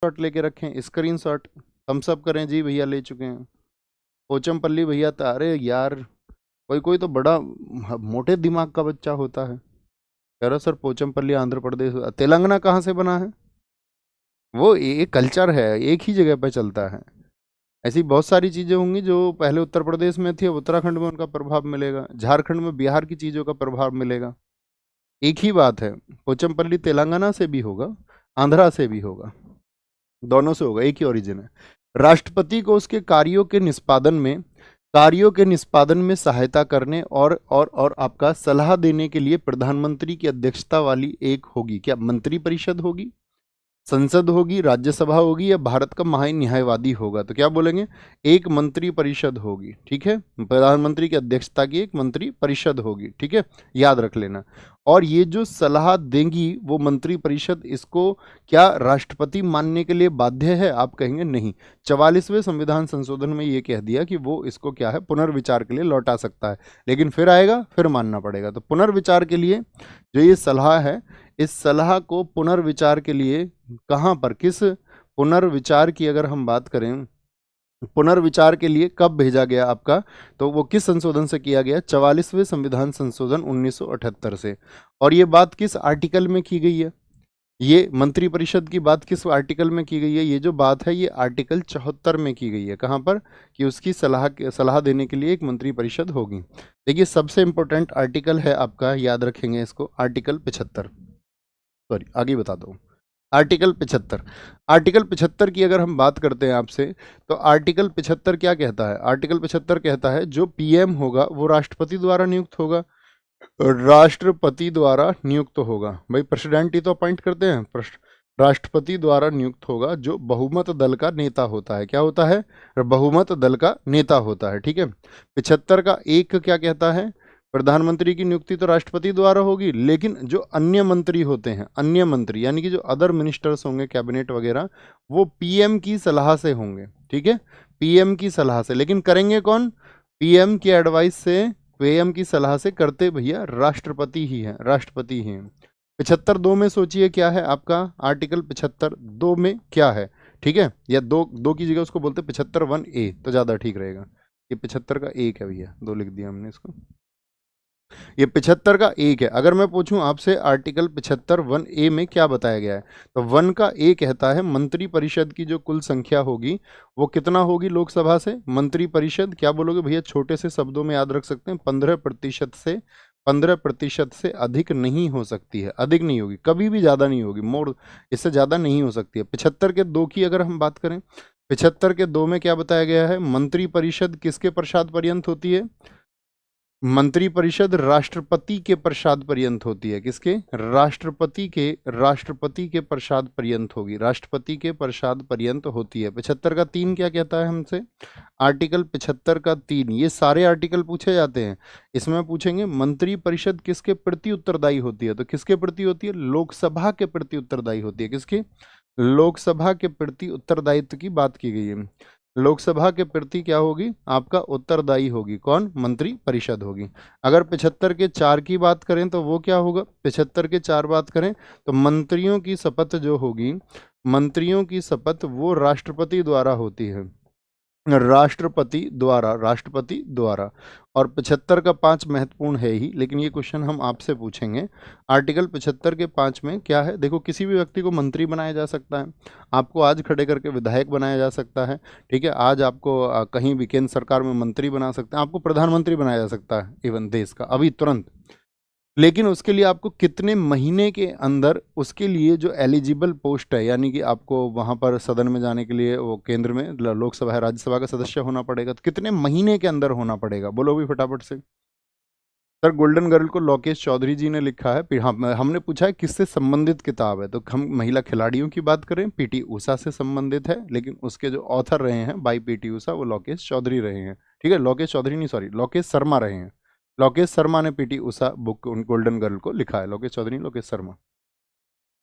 शॉट लेके रखें, स्क्रीनशॉट थम्स अप करें जी भैया, ले चुके हैं। पोचमपल्ली भैया तो अरे यार, कोई कोई तो बड़ा मोटे दिमाग का बच्चा होता है। कह रहा सर पोचमपल्ली आंध्र प्रदेश, तेलंगाना कहाँ से बना है? वो एक कल्चर है, एक ही जगह पे चलता है। ऐसी बहुत सारी चीजें होंगी जो पहले उत्तर प्रदेश में थी, अब उत्तराखंड में उनका प्रभाव मिलेगा, झारखंड में बिहार की चीजों का प्रभाव मिलेगा। एक ही बात है, पोचमपल्ली तेलंगाना से भी होगा, आंध्रा से भी होगा, दोनों से होगा, एक ही ओरिजिन है। राष्ट्रपति को उसके कार्यों के निष्पादन में सहायता करने और आपका सलाह देने के लिए प्रधानमंत्री की अध्यक्षता वाली एक होगी, क्या मंत्री परिषद होगी, संसद होगी, राज्यसभा होगी, या भारत का महान्यायवादी होगा? तो क्या बोलेंगे? एक मंत्री परिषद होगी, ठीक है। प्रधानमंत्री की अध्यक्षता की एक मंत्री परिषद होगी, ठीक है, याद रख लेना। और ये जो सलाह देंगी वो मंत्री परिषद, इसको क्या राष्ट्रपति मानने के लिए बाध्य है? आप कहेंगे नहीं, 44वें संविधान संशोधन में ये कह दिया कि वो इसको क्या है, पुनर्विचार के लिए लौटा सकता है, लेकिन फिर आएगा फिर मानना पड़ेगा। तो पुनर्विचार के लिए जो ये सलाह है, इस सलाह को पुनर्विचार के लिए कहाँ पर, किस पुनर्विचार की अगर हम बात करें, पुनर्विचार के लिए कब भेजा गया आपका, तो वो किस संशोधन से किया गया? 44वें संविधान संशोधन 1978 से। और ये बात किस आर्टिकल में की गई है? ये मंत्रिपरिषद की बात किस आर्टिकल में की गई है? ये जो बात है ये आर्टिकल 74 में की गई है। कहाँ पर? कि उसकी सलाह देने के लिए एक मंत्रिपरिषद होगी। देखिए सबसे इंपॉर्टेंट आर्टिकल है आपका, याद रखेंगे इसको, आर्टिकल 75, सॉरी आगे बता दो, आर्टिकल 75। आर्टिकल 75 की अगर हम बात करते हैं आपसे, तो आर्टिकल 75 क्या कहता है? आर्टिकल 75 कहता है जो पीएम होगा वो राष्ट्रपति द्वारा नियुक्त होगा, राष्ट्रपति द्वारा नियुक्त होगा। भाई प्रेसिडेंट ही तो अपॉइंट करते हैं, राष्ट्रपति द्वारा नियुक्त होगा, जो बहुमत दल का नेता होता है। क्या होता है? बहुमत दल का नेता होता है, ठीक है। 75 का एक क्या कहता है? प्रधानमंत्री की नियुक्ति तो राष्ट्रपति द्वारा होगी, लेकिन जो अन्य मंत्री होते हैं, अन्य मंत्री यानी कि जो अदर मिनिस्टर्स होंगे, कैबिनेट वगैरह, वो पीएम की सलाह से होंगे, ठीक है, पीएम की सलाह से। लेकिन करेंगे कौन? पीएम की एडवाइस से, पीएम की सलाह से करते भैया राष्ट्रपति ही हैं, राष्ट्रपति ही हैं। 75(2) में सोचिए क्या है आपका, आर्टिकल 75(2) में क्या है, ठीक है, या दो दो की जगह उसको बोलते 75(1)(a) तो ज़्यादा ठीक रहेगा। ये 75 का एक है भैया, दो लिख दिया हमने इसको, ये 75 का एक है। अगर मैं पूछूं आपसे आर्टिकल 75(1)(a) में क्या बताया गया है, तो 1 का ए कहता है मंत्री परिषद की जो कुल संख्या होगी वो कितना होगी लोकसभा से? मंत्री परिषद क्या बोलोगे भैया, छोटे से शब्दों में याद रख सकते हैं, 15% से, 15% से अधिक नहीं हो सकती है, अधिक नहीं होगी, कभी भी ज़्यादा नहीं होगी, मोर इससे ज़्यादा नहीं हो सकती है। 75 के 2 की अगर हम बात करें, 75 के 2 में क्या बताया गया है? मंत्री परिषद किसके पश्चात पर्यंत होती है? मंत्रिपरिषद राष्ट्रपति के प्रसाद पर्यंत होती है। किसके? राष्ट्रपति के प्रसाद पर्यंत होगी, राष्ट्रपति के प्रसाद पर्यंत होती है। 75 का 3 क्या कहता है हमसे? आर्टिकल 75 का 3, ये सारे आर्टिकल पूछे जाते हैं। इसमें पूछेंगे मंत्रिपरिषद किसके प्रति उत्तरदायी होती है, तो किसके प्रति होती है? लोकसभा के प्रति उत्तरदायी होती है। किसके? लोकसभा के प्रति उत्तरदायित्व की बात की गई है। लोकसभा के प्रति क्या होगी? आपका उत्तरदायी होगी। कौन? मंत्री परिषद होगी। अगर 75 के 4 की बात करें तो वो क्या होगा? 75 के 4 बात करें तो मंत्रियों की शपथ जो होगी, मंत्रियों की शपथ वो राष्ट्रपति द्वारा होती है, राष्ट्रपति द्वारा। और 75 का 5 महत्वपूर्ण है ही, लेकिन ये क्वेश्चन हम आपसे पूछेंगे। आर्टिकल 75 के 5 में क्या है? देखो, किसी भी व्यक्ति को मंत्री बनाया जा सकता है, आपको आज खड़े करके विधायक बनाया जा सकता है, ठीक है, आज आपको कहीं भी केंद्र सरकार में मंत्री बना सकते हैं, आपको प्रधानमंत्री बनाया जा सकता है इवन देश का, अभी तुरंत। लेकिन उसके लिए आपको कितने महीने के अंदर उसके लिए जो एलिजिबल पोस्ट है, यानी कि आपको वहां पर सदन में जाने के लिए वो केंद्र में लोकसभा है, राज्यसभा का सदस्य होना पड़ेगा, तो कितने महीने के अंदर होना पड़ेगा? बोलो भी फटाफट से। सर, गोल्डन गर्ल को लोकेश चौधरी जी ने लिखा है। फिर हमने पूछा है किससे संबंधित किताब है, तो हम महिला खिलाड़ियों की बात करें, पीटी उषा से संबंधित है, लेकिन उसके जो ऑथर रहे हैं बाई पीटी उषा वो लोकेश चौधरी रहे हैं। ठीक है, लोकेश चौधरी नहीं, सॉरी, लोकेश शर्मा रहे हैं। लोकेश शर्मा ने PT Usha book golden girl को लिखा है, लोकेश चौधरी, लोकेश शर्मा।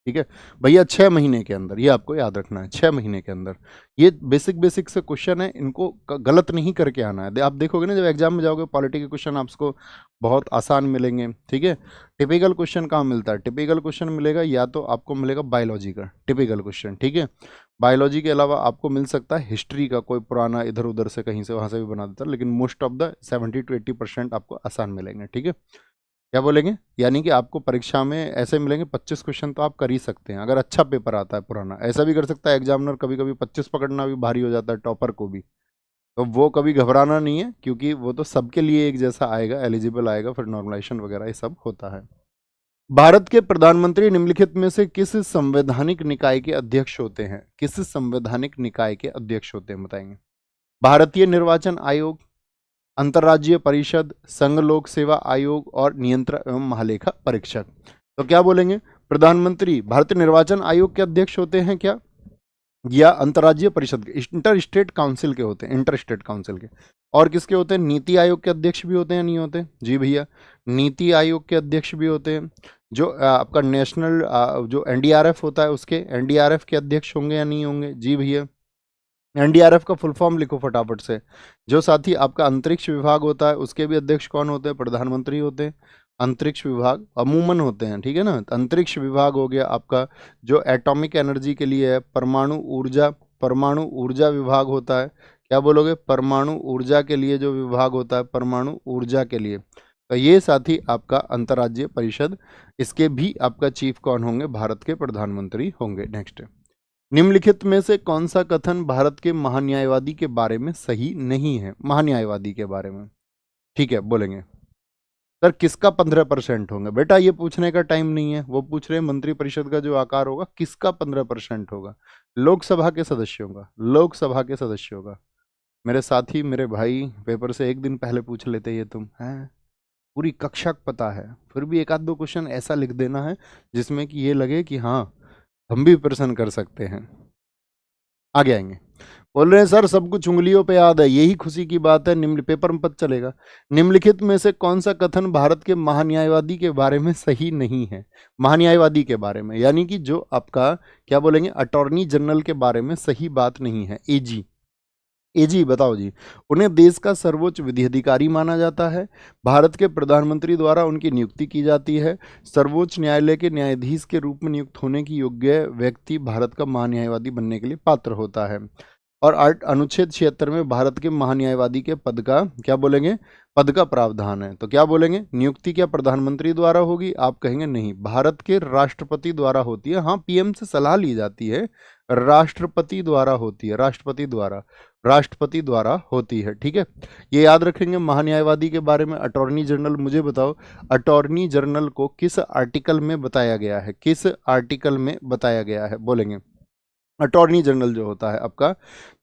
ठीक है भैया, 6 महीने के अंदर, ये आपको याद रखना है, 6 महीने के अंदर। ये बेसिक से क्वेश्चन है, इनको गलत नहीं करके आना है। आप देखोगे ना जब एग्जाम में जाओगे, पॉलिटी के क्वेश्चन आपको बहुत आसान मिलेंगे। ठीक है, टिपिकल क्वेश्चन कहाँ मिलता है? टिपिकल क्वेश्चन मिलेगा या तो आपको मिलेगा बायोलॉजी का टिपिकल क्वेश्चन, ठीक है। बायोलॉजी के अलावा आपको मिल सकता है हिस्ट्री का, कोई पुराना इधर उधर से कहीं से वहाँ से भी बना देता है, लेकिन मोस्ट ऑफ द 70 to 80% आपको आसान मिलेंगे। ठीक है, क्या बोलेंगे? यानी कि आपको परीक्षा में ऐसे मिलेंगे 25 क्वेश्चन तो आप कर ही सकते हैं, अगर अच्छा पेपर आता है पुराना। ऐसा भी कर सकता है एग्जामिनर, कभी कभी 25 पकड़ना भी भारी हो जाता है टॉपर को भी, तो वो कभी घबराना नहीं है, क्योंकि वो तो सबके लिए एक जैसा आएगा, एलिजिबल आएगा, फिर नॉर्मलाइजेशन वगैरह ये सब होता है। भारत के प्रधानमंत्री निम्नलिखित में से किस संवैधानिक निकाय के अध्यक्ष होते हैं? किस संवैधानिक निकाय के अध्यक्ष होते हैं, बताएंगे? भारतीय निर्वाचन आयोग, अंतर्राज्यीय परिषद, संघ लोक सेवा आयोग और नियंत्रक एवं महालेखा परीक्षक। तो क्या बोलेंगे? प्रधानमंत्री भारतीय निर्वाचन आयोग के अध्यक्ष होते हैं क्या, या अंतर्राज्यीय परिषद के, इंटर स्टेट काउंसिल के होते हैं, इंटर स्टेट काउंसिल के। और किसके होते हैं? नीति आयोग के अध्यक्ष भी होते हैं, नहीं होते? जी भैया, नीति आयोग के अध्यक्ष भी होते हैं। जो आपका नेशनल जो एनडीआरएफ होता है, उसके एनडीआरएफ के अध्यक्ष होंगे या नहीं होंगे? जी भैया। एनडीआरएफ का फुल फॉर्म लिखो फटाफट से। जो साथी आपका अंतरिक्ष विभाग होता है, उसके भी अध्यक्ष कौन होते हैं? प्रधानमंत्री होते हैं। अंतरिक्ष विभाग अमूमन होते हैं, ठीक है ना। अंतरिक्ष विभाग हो गया आपका, जो एटॉमिक एनर्जी के लिए है, परमाणु ऊर्जा विभाग होता है। क्या बोलोगे? परमाणु ऊर्जा के लिए जो विभाग होता है, परमाणु ऊर्जा के लिए, तो ये साथी आपका अंतर्राज्यीय परिषद, इसके भी आपका चीफ कौन होंगे? भारत के प्रधानमंत्री होंगे। नेक्स्ट, निम्नलिखित में से कौन सा कथन भारत के महान्यायवादी के बारे में सही नहीं है? महान्यायवादी के बारे में, ठीक है, बोलेंगे सर किसका 15% होंगे? बेटा ये पूछने का टाइम नहीं है, वो पूछ रहे हैं मंत्रिपरिषद का जो आकार होगा किसका 15% होगा? लोकसभा के सदस्यों का, लोकसभा के सदस्यों का। मेरे साथी, मेरे भाई, पेपर से एक दिन पहले पूछ लेते ये तुम हैं, पूरी कक्षा पता है, फिर भी एक आध दो क्वेश्चन ऐसा लिख देना है जिसमें कि ये लगे कि हाँ हम भी प्रश्न कर सकते हैं। आगे आएंगे, बोल रहे हैं सर सब कुछ उंगलियों पे याद है, यही खुशी की बात है, निम्न पेपर में पता चलेगा। निम्नलिखित में से कौन सा कथन भारत के महान्यायवादी के बारे में सही नहीं है? महान्यायवादी के बारे में, यानी कि जो आपका क्या बोलेंगे, अटॉर्नी जनरल के बारे में सही बात नहीं है। एजी, एजी बताओ जी। उन्हें देश का सर्वोच्च विधि अधिकारी माना जाता है, भारत के प्रधानमंत्री द्वारा उनकी नियुक्ति की जाती है, सर्वोच्च न्यायालय के न्यायाधीश के रूप में नियुक्त होने की योग्य व्यक्ति भारत का महान्यायवादी बनने के लिए पात्र होता है। और अनुच्छेद 76 में भारत के महान्यायवादी के पद का क्या बोलेंगे, पद का प्रावधान है। तो क्या बोलेंगे, नियुक्ति क्या प्रधानमंत्री द्वारा होगी? आप कहेंगे नहीं, भारत के राष्ट्रपति द्वारा होती है। हाँ, पीएम से सलाह ली जाती है, राष्ट्रपति द्वारा होती है, राष्ट्रपति द्वारा होती है। ठीक है, ये याद रखेंगे। महान्यायवादी के बारे में अटॉर्नी जनरल, मुझे बताओ अटॉर्नी जनरल को किस आर्टिकल में बताया गया है? किस आर्टिकल में बताया गया है, बोलेंगे? अटॉर्नी जनरल जो होता है आपका,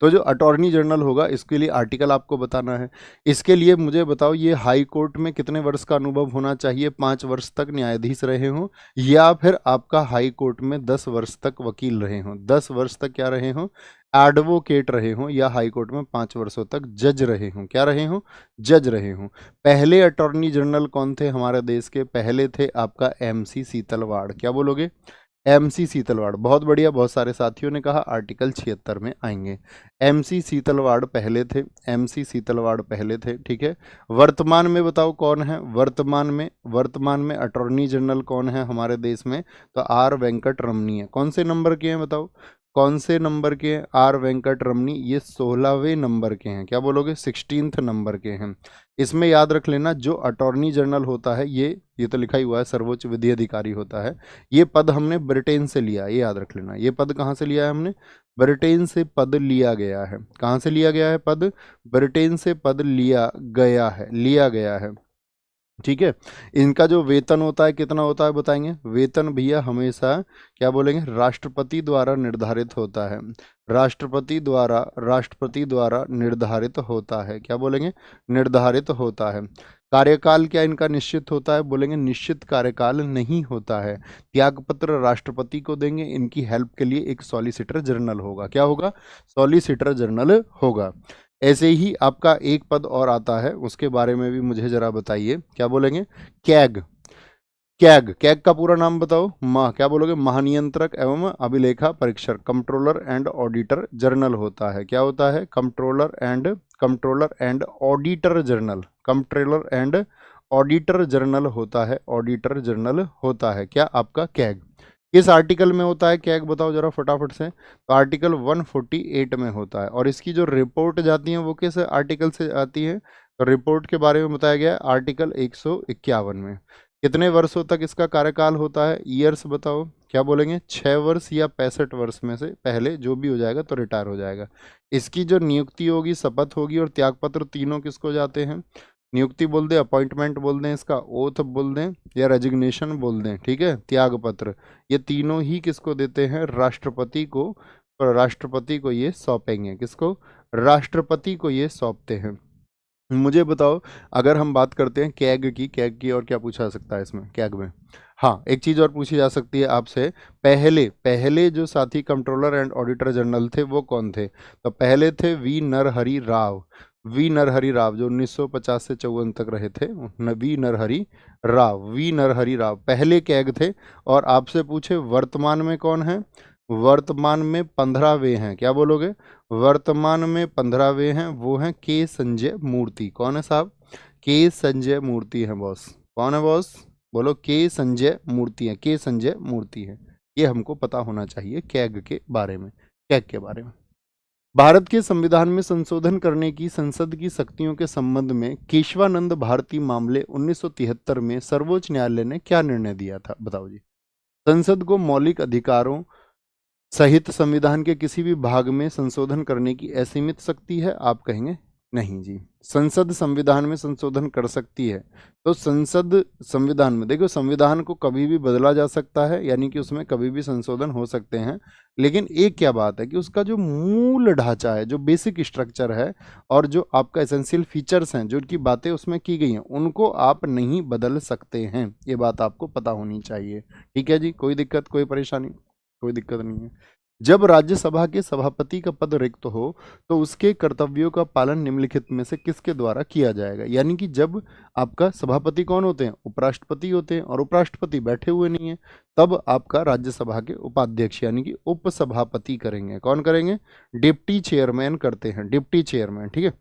तो जो अटॉर्नी जनरल होगा इसके लिए आर्टिकल आपको बताना है। इसके लिए मुझे बताओ ये हाई कोर्ट में कितने वर्ष का अनुभव होना चाहिए, 5 वर्ष तक न्यायाधीश रहे हों, या फिर आपका हाई कोर्ट में 10 वर्ष तक वकील रहे हों, 10 वर्ष तक क्या रहे हों, एडवोकेट रहे हों, या हाई कोर्ट में 5 वर्षों तक जज रहे हों, क्या रहे हों, जज रहे हों। पहले अटॉर्नी जनरल कौन थे हमारे देश के, पहले थे आपका MC सीतलवाड़, क्या बोलोगे, MC सीतलवाड़, बहुत बढ़िया, बहुत सारे साथियों ने कहा आर्टिकल 76 में आएंगे। MC सीतलवाड़ पहले थे, MC सीतलवाड़ पहले थे, ठीक है। वर्तमान में बताओ कौन है, वर्तमान में अटॉर्नी जनरल कौन है हमारे देश में, तो R वेंकट रमनी है। कौन से नंबर के हैं बताओ, कौन से नंबर के हैं, R वेंकट रमनी, ये 16वें नंबर के हैं, क्या बोलोगे, 16th नंबर के हैं। इसमें याद रख लेना जो अटॉर्नी जनरल होता है ये तो लिखा ही हुआ है सर्वोच्च विधि अधिकारी होता है, ये पद हमने ब्रिटेन से लिया है, ये याद रख लेना। ये पद कहाँ से लिया है हमने, ब्रिटेन से पद लिया गया है। कहाँ से लिया गया है पद, ब्रिटेन से पद लिया गया है, ठीक है। इनका जो वेतन होता है कितना होता है बताएंगे, वेतन भैया हमेशा क्या बोलेंगे, राष्ट्रपति द्वारा निर्धारित होता है, राष्ट्रपति द्वारा निर्धारित होता है, क्या बोलेंगे, निर्धारित होता है। कार्यकाल क्या इनका निश्चित होता है, बोलेंगे निश्चित कार्यकाल नहीं होता है। त्यागपत्र राष्ट्रपति को देंगे, इनकी हेल्प के लिए एक सॉलिसिटर जनरल होगा, क्या होगा, सॉलिसिटर जनरल होगा। ऐसे ही आपका एक पद और आता है, उसके बारे में भी मुझे जरा बताइए, क्या बोलेंगे, कैग, कैग का पूरा नाम बताओ, क्या बोलोगे, महानियंत्रक एवं अभिलेखा परीक्षक, कंट्रोलर एंड ऑडिटर जनरल होता है, क्या होता है, controller and auditor general, controller and auditor general होता है, ऑडिटर जनरल होता है क्या आपका कैग। किस आर्टिकल में होता है कैग बताओ जरा फटाफट से, तो आर्टिकल 148 में होता है। और इसकी जो रिपोर्ट जाती है वो किस आर्टिकल से आती है, तो रिपोर्ट के बारे में बताया गया है आर्टिकल 151 में। कितने वर्षों तक इसका कार्यकाल होता है, ईयर्स बताओ, क्या बोलेंगे, 6 वर्ष या 65 वर्ष में से पहले जो भी हो जाएगा तो रिटायर हो जाएगा। इसकी जो नियुक्ति होगी, शपथ होगी और त्यागपत्र तीनों किसको जाते हैं, नियुक्ति बोल दें, अपॉइंटमेंट बोल दें, इसका ओथ बोल दें, या रेजिग्नेशन बोल दें, ठीक है, त्याग पत्र, ये तीनों ही किसको देते हैं, राष्ट्रपति को। और राष्ट्रपति को ये सौंपेंगे, किसको, राष्ट्रपति को ये सौंपते हैं। मुझे बताओ अगर हम बात करते हैं कैग की और क्या पूछा जा सकता है इसमें, कैग में, हाँ एक चीज़ और पूछी जा सकती है आपसे, पहले जो साथी कंट्रोलर एंड ऑडिटर जनरल थे वो कौन थे, तो पहले थे वी नरहरि राव जो 1950 से 54 तक रहे थे, वी नरहरि राव पहले कैग थे। और आपसे पूछे वर्तमान में कौन है, वर्तमान में 15वें हैं, क्या बोलोगे, वर्तमान में 15वें हैं, वो हैं के संजय मूर्ति। कौन है साहब, के संजय मूर्ति है बॉस, कौन है बॉस, बोलो, के संजय मूर्ति है, के संजय मूर्ति है। ये हमको पता होना चाहिए कैग के बारे में, कैग के बारे में। भारत के संविधान में संशोधन करने की संसद की शक्तियों के संबंध में केशवानंद भारती मामले 1973 में सर्वोच्च न्यायालय ने क्या निर्णय दिया था, बताओ जी। संसद को मौलिक अधिकारों सहित संविधान के किसी भी भाग में संशोधन करने की असीमित शक्ति है, आप कहेंगे नहीं जी, संसद संविधान में संशोधन कर सकती है। तो संसद संविधान में देखो, संविधान को कभी भी बदला जा सकता है, यानी कि उसमें कभी भी संशोधन हो सकते हैं, लेकिन एक क्या बात है कि उसका जो मूल ढांचा है, जो बेसिक स्ट्रक्चर है और जो आपका एसेंशियल फीचर्स हैं, जो उनकी बातें उसमें की गई हैं, उनको आप नहीं बदल सकते हैं, ये बात आपको पता होनी चाहिए, ठीक है जी। कोई दिक्कत, कोई परेशानी, कोई दिक्कत नहीं है। जब राज्यसभा के सभापति का पद रिक्त हो तो उसके कर्तव्यों का पालन निम्नलिखित में से किसके द्वारा किया जाएगा, यानी कि जब आपका सभापति कौन होते हैं, उपराष्ट्रपति होते हैं, और उपराष्ट्रपति बैठे हुए नहीं है, तब आपका राज्यसभा के उपाध्यक्ष यानी कि उपसभापति करेंगे। कौन करेंगे, डिप्टी चेयरमैन करते हैं, डिप्टी चेयरमैन, ठीक है।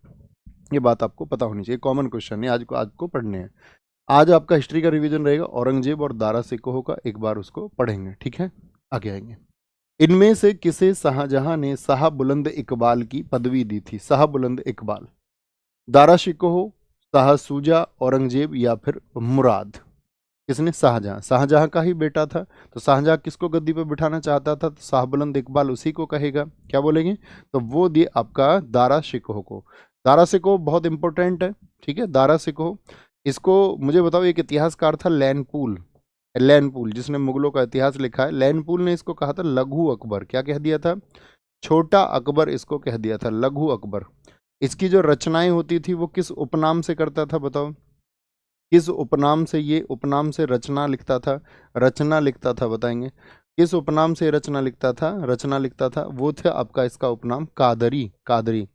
ये बात आपको पता होनी चाहिए, कॉमन क्वेश्चन है, आज को पढ़ने हैं। आज आपका हिस्ट्री का रिवीजन रहेगा, औरंगजेब और दारा सिकोह का एक बार उसको पढ़ेंगे, ठीक है, आगे आएंगे। इनमें से किसे शाहजहां ने शाह बुलंद इकबाल की पदवी दी थी, शाह बुलंद इकबाल, दारा शिकोह, शाह सूजा, औरंगजेब या फिर मुराद। किसने, शाहजहां, शाहजहां का ही बेटा था, तो शाहजहां किसको गद्दी पर बिठाना चाहता था, तो शाह बुलंद इकबाल उसी को कहेगा, क्या बोलेंगे, तो वो दिए आपका दारा शिकोह को। दारा शिकोह बहुत इंपॉर्टेंट है, ठीक है, दारा शिकोह। इसको मुझे बताओ, एक इतिहासकार था लैनपूल, लैनपूल, जिसने मुगलों का इतिहास लिखा है, लैनपूल ने इसको कहा था लघु अकबर। क्या कह दिया था? छोटा अकबर इसको कह दिया था, लघु अकबर। इसकी जो रचनाएं होती थी वो किस उपनाम से करता था, बताओ? किस उपनाम से ये उपनाम से रचना लिखता था? रचना लिखता था, बताएंगे? किस उपनाम से रचना लिखता था? रचना लिखता था, वो थे आपका इसका उपनाम कादरी। कादरी।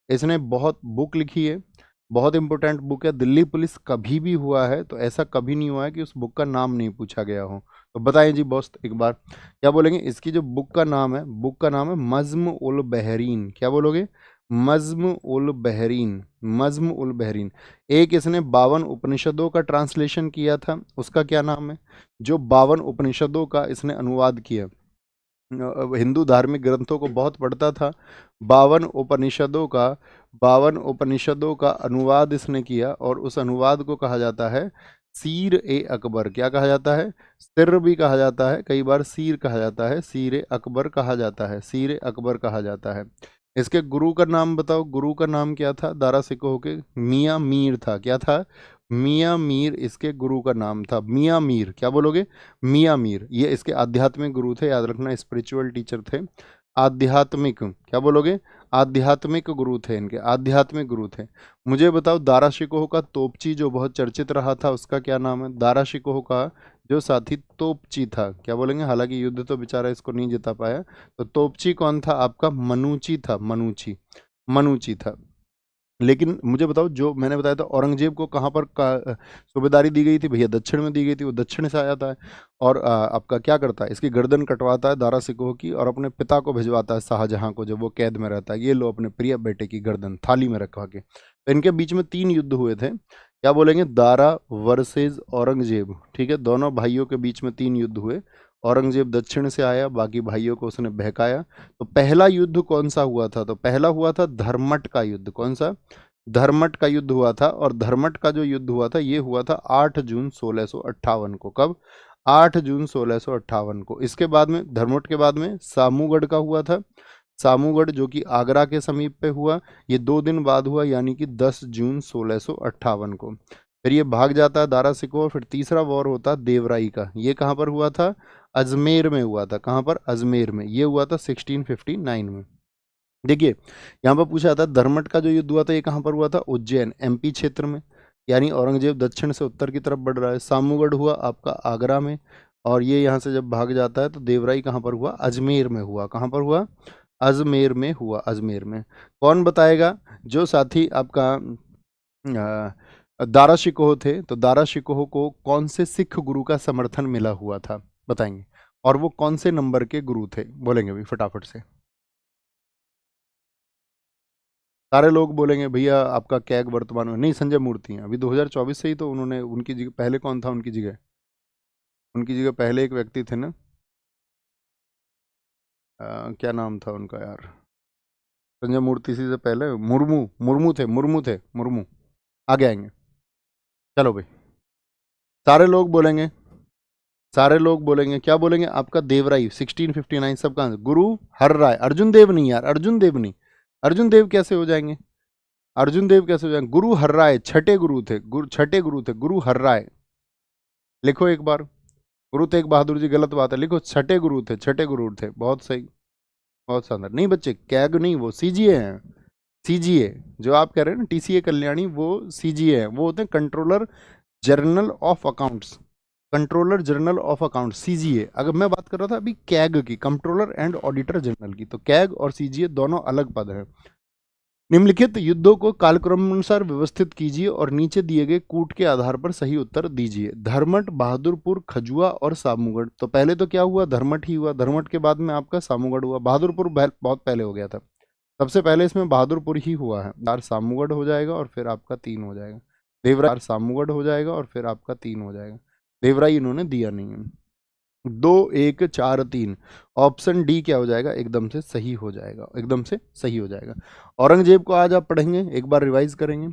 इसने बहुत बुक लिखी है, बहुत इंपॉर्टेंट बुक है। दिल्ली पुलिस कभी भी हुआ है तो ऐसा कभी नहीं हुआ है कि उस बुक का नाम नहीं पूछा गया हो। तो बताएं जी बॉस एक बार, क्या बोलेंगे? इसकी जो बुक का नाम है, बुक का नाम है मज्म उल बहरीन। क्या बोलोगे? मज्म उल बहरीन। मज्म उल बहरीन। एक इसने 52 उपनिषदों का ट्रांसलेशन किया था, उसका क्या नाम है? जो 52 उपनिषदों का इसने अनुवाद किया, हिंदू धार्मिक ग्रंथों को बहुत पढ़ता था, 52 उपनिषदों का 52 उपनिषदों का अनुवाद इसने किया, और उस अनुवाद को कहा जाता है सीर ए अकबर। क्या कहा जाता है? सिर भी कहा जाता है, कई बार सीर कहा जाता है, सीर ए अकबर कहा जाता है, सीर ए अकबर कहा जाता है। इसके गुरु का नाम बताओ, गुरु का नाम क्या था? दारा सिकोह के मियाँ मीर था। क्या था? मियाँ मीर इसके गुरु का नाम था, मियाँ मीर। क्या बोलोगे? मियाँ मीर। ये इसके आध्यात्मिक गुरु थे, याद रखना, स्पिरिचुअल टीचर थे। आध्यात्मिक, क्या बोलोगे? आध्यात्मिक गुरु थे इनके, आध्यात्मिक गुरु थे। मुझे बताओ, दारा शिकोह का तोपची जो बहुत चर्चित रहा था, उसका क्या नाम है? दारा शिकोह का जो साथी तोपची था, क्या बोलेंगे? हालांकि युद्ध तो बेचारा इसको नहीं जिता पाया। तो तोपची कौन था आपका? मनुची था, मनुची। मनुची था। लेकिन मुझे बताओ, जो मैंने बताया था औरंगजेब को कहाँ पर सूबेदारी दी गई थी भैया? दक्षिण में दी गई थी, वो दक्षिण से आया था। और आपका क्या करता है? इसकी गर्दन कटवाता है दारा सिकोह की, और अपने पिता को भिजवाता है शाहजहां को, जब वो कैद में रहता है, ये लो अपने प्रिय बेटे की गर्दन थाली में रखवा के। तो इनके बीच में 3 युद्ध हुए थे। क्या बोलेंगे? दारा वर्सेज औरंगजेब। ठीक है, दोनों भाइयों के बीच में 3 युद्ध हुए। औरंगजेब दक्षिण से आया, बाकी भाइयों को उसने बहकाया। तो पहला युद्ध कौन सा हुआ था? तो पहला हुआ था धर्मट का युद्ध। कौन सा? धर्मट का युद्ध हुआ था। और धर्मट का जो युद्ध हुआ था, ये हुआ था 8 जून 1658 को। कब? 8 जून 1658 को। इसके बाद में, धर्मट के बाद में सामूगढ़ का हुआ था। सामूगढ़ जो कि आगरा के समीप पे हुआ, ये 2 दिन बाद हुआ, यानी कि 10 जून 1658 को। फिर ये भाग जाता है दारा सिकोह। फिर तीसरा वॉर होता है देवराई का। ये कहाँ पर हुआ था? अजमेर में हुआ था। कहाँ पर? अजमेर में। ये हुआ था 1659 में। देखिए, यहाँ पर पूछा था धर्मट का जो युद्ध हुआ था, ये कहाँ पर हुआ था? उज्जैन, एमपी क्षेत्र में। यानी औरंगजेब दक्षिण से उत्तर की तरफ बढ़ रहा है। सामूगढ़ हुआ आपका आगरा में। और ये यहाँ से जब भाग जाता है तो देवराई कहाँ पर हुआ? अजमेर में हुआ। कहाँ पर हुआ? अजमेर में हुआ, अजमेर में। कौन बताएगा? जो साथी आपका दारा शिकोह थे, तो दारा शिकोह को कौन से सिख गुरु का समर्थन मिला हुआ था, बताएंगे? और वो कौन से नंबर के गुरु थे, बोलेंगे भाई फटाफट से? सारे लोग बोलेंगे भैया आपका कैग वर्तमान में नहीं, संजय मूर्ति हैं। अभी 2024 से ही तो उन्होंने, उनकी जगह पहले कौन था? उनकी जगह, उनकी जगह पहले एक व्यक्ति थे ना, क्या नाम था उनका यार? संजय मूर्ति से पहले मुर्मू, मुर्मू थे, मुर्मू थे, मुर्मू। आगे आएंगे। चलो भाई, सारे लोग बोलेंगे, सारे लोग बोलेंगे, क्या बोलेंगे? आपका देवराई 1659। सबका आंसर गुरु हर राय। अर्जुन देव नहीं यार, अर्जुन देव नहीं। अर्जुन देव कैसे हो जाएंगे? अर्जुन देव कैसे हो जाएंगे? गुरु हर राय छठे गुरु थे, गुरु छठे गुरु थे, गुरु हर राय। लिखो एक बार। गुरु तेग बहादुर जी गलत बात है, लिखो छठे गुरु थे, छठे गुरु थे। बहुत सही, बहुत शानदार। नहीं बच्चे, कैग नहीं, वो सीजीए हैं। सीजीए जो आप कह रहे हैं ना, टीसीए कल्याणी, वो सीजीए है। वो होते हैं controller general of accounts, controller general of account, CGA. अगर मैं बात कर रहा था अभी कैग की, कंट्रोलर एंड ऑडिटर जनरल की, तो कैग और सीजीए दोनों अलग पद हैं। निम्नलिखित युद्धों को कालक्रमानुसार व्यवस्थित कीजिए और नीचे दिए गए कूट के आधार पर सही उत्तर दीजिए। धर्मट, बहादुरपुर, खजुआ और सामूगढ़। तो पहले तो क्या हुआ? धर्मट ही हुआ। धर्मट के बाद में आपका सामूगढ़ हुआ। बहादुरपुर बहुत पहले हो गया था। सबसे पहले इसमें बहादुरपुर ही हुआ है। चार सामूगढ़ हो जाएगा और फिर आपका 3 हो जाएगा। देवराय सामूगढ़ हो जाएगा और फिर आपका 3 हो जाएगा। देवराई इन्होंने दिया नहीं है। 2 1 4 3, ऑप्शन डी क्या हो जाएगा? एकदम से सही हो जाएगा, एकदम से सही हो जाएगा। औरंगजेब को आज आप पढ़ेंगे, एक बार रिवाइज करेंगे।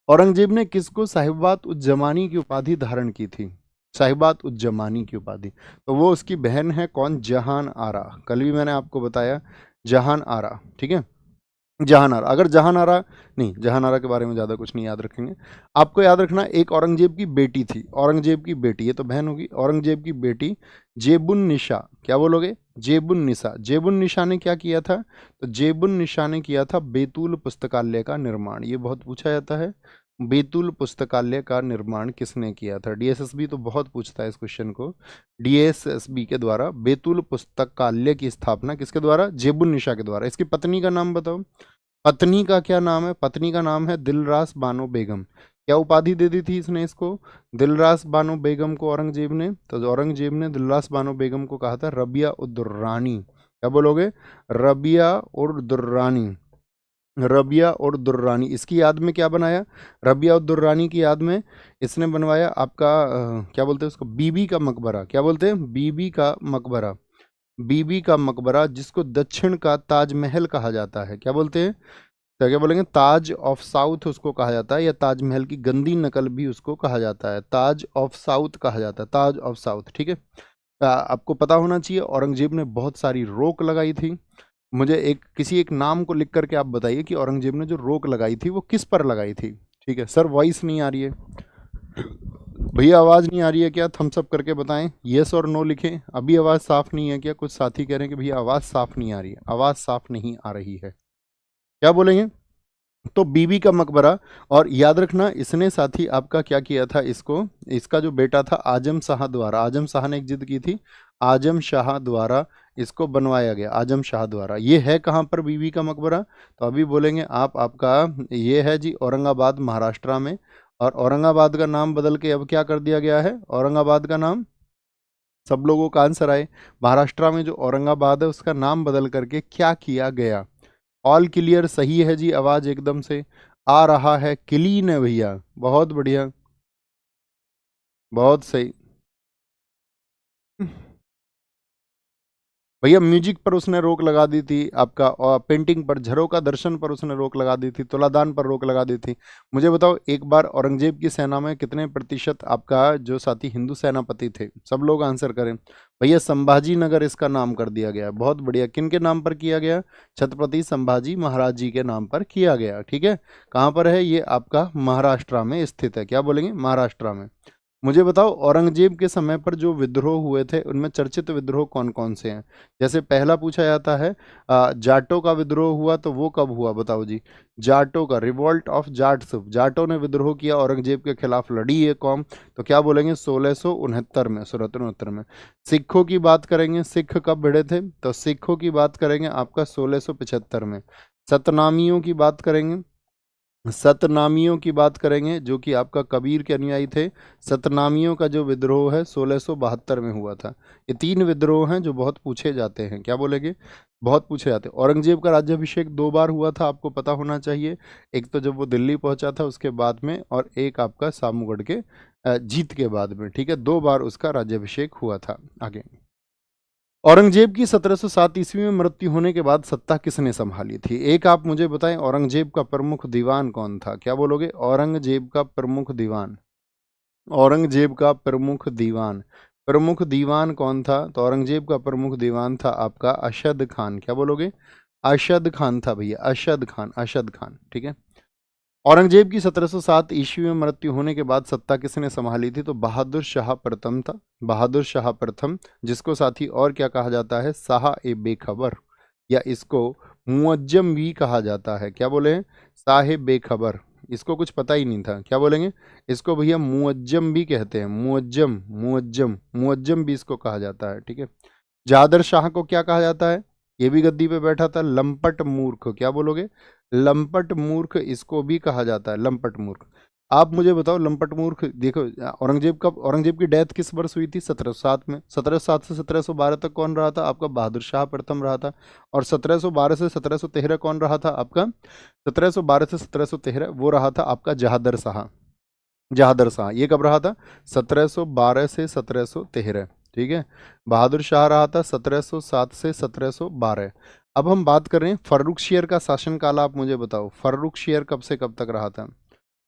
औरंगजेब ने किसको साहिबात उज्जमानी की उपाधि धारण की थी? साहिबात उज्जमानी की उपाधि। तो वो उसकी बहन है कौन? जहान आरा। कल भी मैंने आपको बताया, जहान आरा। ठीक है, जहानारा। अगर जहानारा नहीं, जहानारा के बारे में ज़्यादा कुछ नहीं याद रखेंगे। आपको याद रखना, एक औरंगजेब की बेटी थी, औरंगजेब की बेटी, ये तो बहन होगी, औरंगजेब की बेटी जेबुन निशा, क्या बोलोगे? जेबुन निशा। जेबुन निशा ने क्या किया था? तो जेबुन निशा ने किया था बैतूल पुस्तकालय का निर्माण। ये बहुत पूछा जाता है, बैतूल पुस्तकालय का निर्माण किसने किया था? डीएसएसबी तो बहुत पूछता है इस क्वेश्चन को। डीएसएसबी के द्वारा बैतूल पुस्तकालय की स्थापना किसके द्वारा? जेबुन निशा के द्वारा। इसकी पत्नी का नाम बताओ। पत्नी का क्या नाम है? पत्नी का नाम है दिलरास बानो बेगम। क्या उपाधि दे दी थी इसने इसको? दिलरास बानो बेगम को औरंगजेब ने, तो औरंगजेब ने दिलरास बानो बेगम को कहा था रबिया उद दुर्रानी। क्या बोलोगे? रबिया उर दुर्रानी। रबिया और दुर्रानी, इसकी याद में क्या बनाया? रबिया और दुर्रानी की याद में इसने बनवाया आपका क्या बोलते हैं उसको? बीबी का मकबरा। क्या बोलते हैं? बीबी का मकबरा। बीबी का मकबरा, जिसको दक्षिण का ताजमहल कहा जाता है। क्या बोलते हैं? तो क्या बोलेंगे? ताज ऑफ साउथ उसको कहा जाता है, या ताजमहल की गंदी नकल भी उसको कहा जाता है। ताज ऑफ साउथ कहा जाता है, ताज ऑफ साउथ। ठीक है। आपको पता होना चाहिए औरंगजेब ने बहुत सारी रोक लगाई थी। मुझे किसी एक नाम को लिख करके आप बताइए कि औरंगजेब ने जो रोक लगाई थी वो किस पर लगाई थी। ठीक है सर, वॉइस नहीं आ रही है भैया, आवाज़ नहीं आ रही है क्या? थम्स अप करके बताएं, येस और नो लिखें। अभी आवाज़ साफ नहीं है क्या? कुछ साथी कह रहे हैं कि भैया आवाज़ साफ नहीं आ रही है, आवाज़ साफ नहीं आ रही है, क्या बोलेंगे? तो बीबी का मकबरा। और याद रखना, इसने साथी आपका क्या किया था इसको, इसका जो बेटा था आजम शाह द्वारा, आजम शाह ने एक जिद की थी, आजम शाह द्वारा इसको बनवाया गया, आजम शाह द्वारा। ये है कहाँ पर बीबी का मकबरा? तो अभी बोलेंगे आप, आपका ये है जी औरंगाबाद, महाराष्ट्र में। और औरंगाबाद का नाम बदल के अब क्या कर दिया गया है? औरंगाबाद का नाम, सब लोगों का आंसर आए। महाराष्ट्र में जो औरंगाबाद है उसका नाम बदल करके क्या किया गया? ऑल क्लियर सही है जी, आवाज एकदम से आ रहा है, क्लीन है भैया, बहुत बढ़िया, बहुत सही। भैया म्यूजिक पर उसने रोक लगा दी थी आपका, और पेंटिंग पर, झरोका दर्शन पर उसने रोक लगा दी थी, तुलादान पर रोक लगा दी थी। मुझे बताओ एक बार औरंगजेब की सेना में कितने प्रतिशत आपका जो साथी हिंदू सेनापति थे? सब लोग आंसर करें। भैया संभाजी नगर इसका नाम कर दिया गया, बहुत बढ़िया। किन के नाम पर किया गया? छत्रपति संभाजी महाराज जी के नाम पर किया गया। ठीक है। कहाँ पर है ये? आपका महाराष्ट्र में स्थित है। क्या बोलेंगे? महाराष्ट्र में। मुझे बताओ औरंगजेब के समय पर जो विद्रोह हुए थे उनमें चर्चित विद्रोह कौन कौन से हैं? जैसे पहला पूछा जाता है जाटों का विद्रोह हुआ, तो वो कब हुआ बताओ जी? जाटों का, रिवॉल्ट ऑफ जाट्स, जाटों ने विद्रोह किया औरंगजेब के खिलाफ, लड़ी ये कौम, तो क्या बोलेंगे? 1669 में, 1669 में। सिखों की बात करेंगे, सिख कब भिड़े थे? तो सिखों की बात करेंगे आपका 1675 में। सतनामियों की बात करेंगे, सतनामियों की बात करेंगे जो कि आपका कबीर के अनुयायी थे। सतनामियों का जो विद्रोह है 1672 में हुआ था। ये तीन विद्रोह हैं जो बहुत पूछे जाते हैं। क्या बोलेंगे? बहुत पूछे जाते हैं। औरंगजेब का राज्याभिषेक 2 बार हुआ था, आपको पता होना चाहिए। एक तो जब वो दिल्ली पहुंचा था उसके बाद में, और एक आपका सामूगढ़ के जीत के बाद में। ठीक है, 2 बार उसका राज्याभिषेक हुआ था। आगे, औरंगजेब की 1707 ईस्वी में मृत्यु होने के बाद सत्ता किसने संभाली थी? एक आप मुझे बताएं, औरंगजेब का प्रमुख दीवान कौन था? क्या बोलोगे? औरंगजेब का प्रमुख दीवान, औरंगजेब का प्रमुख दीवान, प्रमुख दीवान कौन था? तो औरंगजेब का प्रमुख दीवान था आपका अशद खान। क्या बोलोगे? अशद खान था भैया, अशद खान, अशद खान। ठीक है। औरंगजेब की 1707 ईस्वी में मृत्यु होने के बाद सत्ता किसने संभाली थी? तो बहादुर शाह प्रथम था, बहादुर शाह प्रथम, जिसको साथी और क्या कहा जाता है? शाह ए बेखबर, या इसको मुअज्जम भी कहा जाता है। क्या बोले हैं? शाह बेखबर। इसको कुछ पता ही नहीं था। क्या बोलेंगे? इसको भैया मुअज्जम भी कहते हैं, मुअज्जम, मुअज्जम, मुअज्जम भी इसको कहा जाता है। ठीक है। जादर शाह को क्या कहा जाता है? ये भी गद्दी पे बैठा था, लंपट मूर्ख। क्या बोलोगे? लंपट मूर्ख इसको भी कहा जाता है, लंपट मूर्ख। आप मुझे बताओ, लंपट मूर्ख देखो, औरंगजेब की डेथ किस वर्ष हुई थी? 1707 में। 1707 से 1712 तक कौन रहा था? आपका बहादुर शाह प्रथम रहा था। और 1712 से 1713 कौन रहा था आपका? 1712 से 1713 वो रहा था आपका जहादर शाह। जहादर शाह ये कब रहा था? 1712 से 1713। ठीक है। बहादुर शाह रहा था 1707 से 1712। अब हम बात कर रहे हैं फर्रुखशियर का शासनकाल। आप मुझे बताओ फर्रुखशियर कब से कब तक रहा था?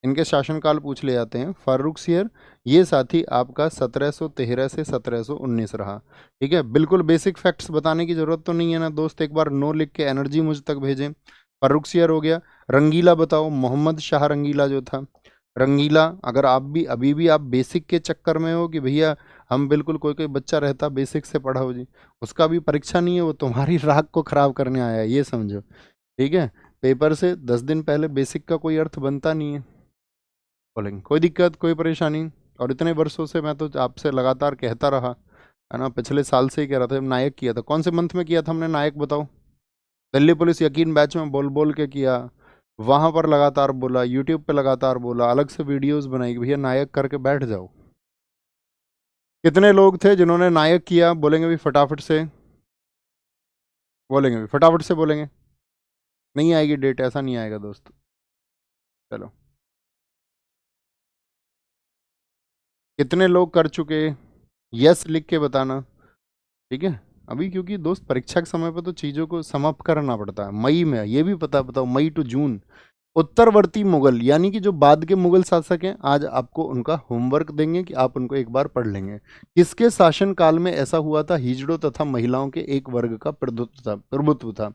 इनके शासनकाल पूछ ले जाते हैं। फर्रुखशियर ये साथी आपका 1713 से 1719 रहा। ठीक है। बिल्कुल बेसिक फैक्ट्स बताने की जरूरत तो नहीं है ना दोस्त, एक बार नो लिख के एनर्जी मुझ तक भेजें। फर्रुखसियर हो गया। रंगीला बताओ, मोहम्मद शाह रंगीला जो था, रंगीला। अगर आप भी अभी भी आप बेसिक के चक्कर में हो कि भैया हम बिल्कुल, कोई कोई बच्चा रहता बेसिक से पढ़ा हो जी, उसका भी परीक्षा नहीं है, वो तुम्हारी राख को खराब करने आया है, ये समझो, ठीक है। पेपर से 10 दिन पहले बेसिक का कोई अर्थ बनता नहीं है। बोलेंगे कोई दिक्कत, कोई परेशानी। और इतने वर्षों से मैं तो आपसे लगातार कहता रहा, है ना, पिछले साल से ही कह रहा था। जब नायक किया था, कौन से मंथ में किया था हमने नायक बताओ? दिल्ली पुलिस यकीन बैच में बोल बोल के किया, वहां पर लगातार बोला, यूट्यूब पे लगातार बोला, अलग से वीडियोस बनाई कि भैया नायक करके बैठ जाओ। कितने लोग थे जिन्होंने नायक किया? बोलेंगे भी फटाफट से, बोलेंगे भी फटाफट से, बोलेंगे। नहीं आएगी डेट, ऐसा नहीं आएगा दोस्त। चलो, कितने लोग कर चुके? यस लिख के बताना, ठीक है। अभी क्योंकि दोस्त परीक्षा के समय पर तो चीज़ों को समाप्त करना पड़ता है। मई में, ये भी पता बताओ, मई टू जून। उत्तरवर्ती मुगल यानी कि जो बाद के मुगल शासक हैं, आज आपको उनका होमवर्क देंगे कि आप उनको एक बार पढ़ लेंगे। किसके शासन काल में ऐसा हुआ था? हिजड़ों तथा महिलाओं के एक वर्ग का प्रभुत्व था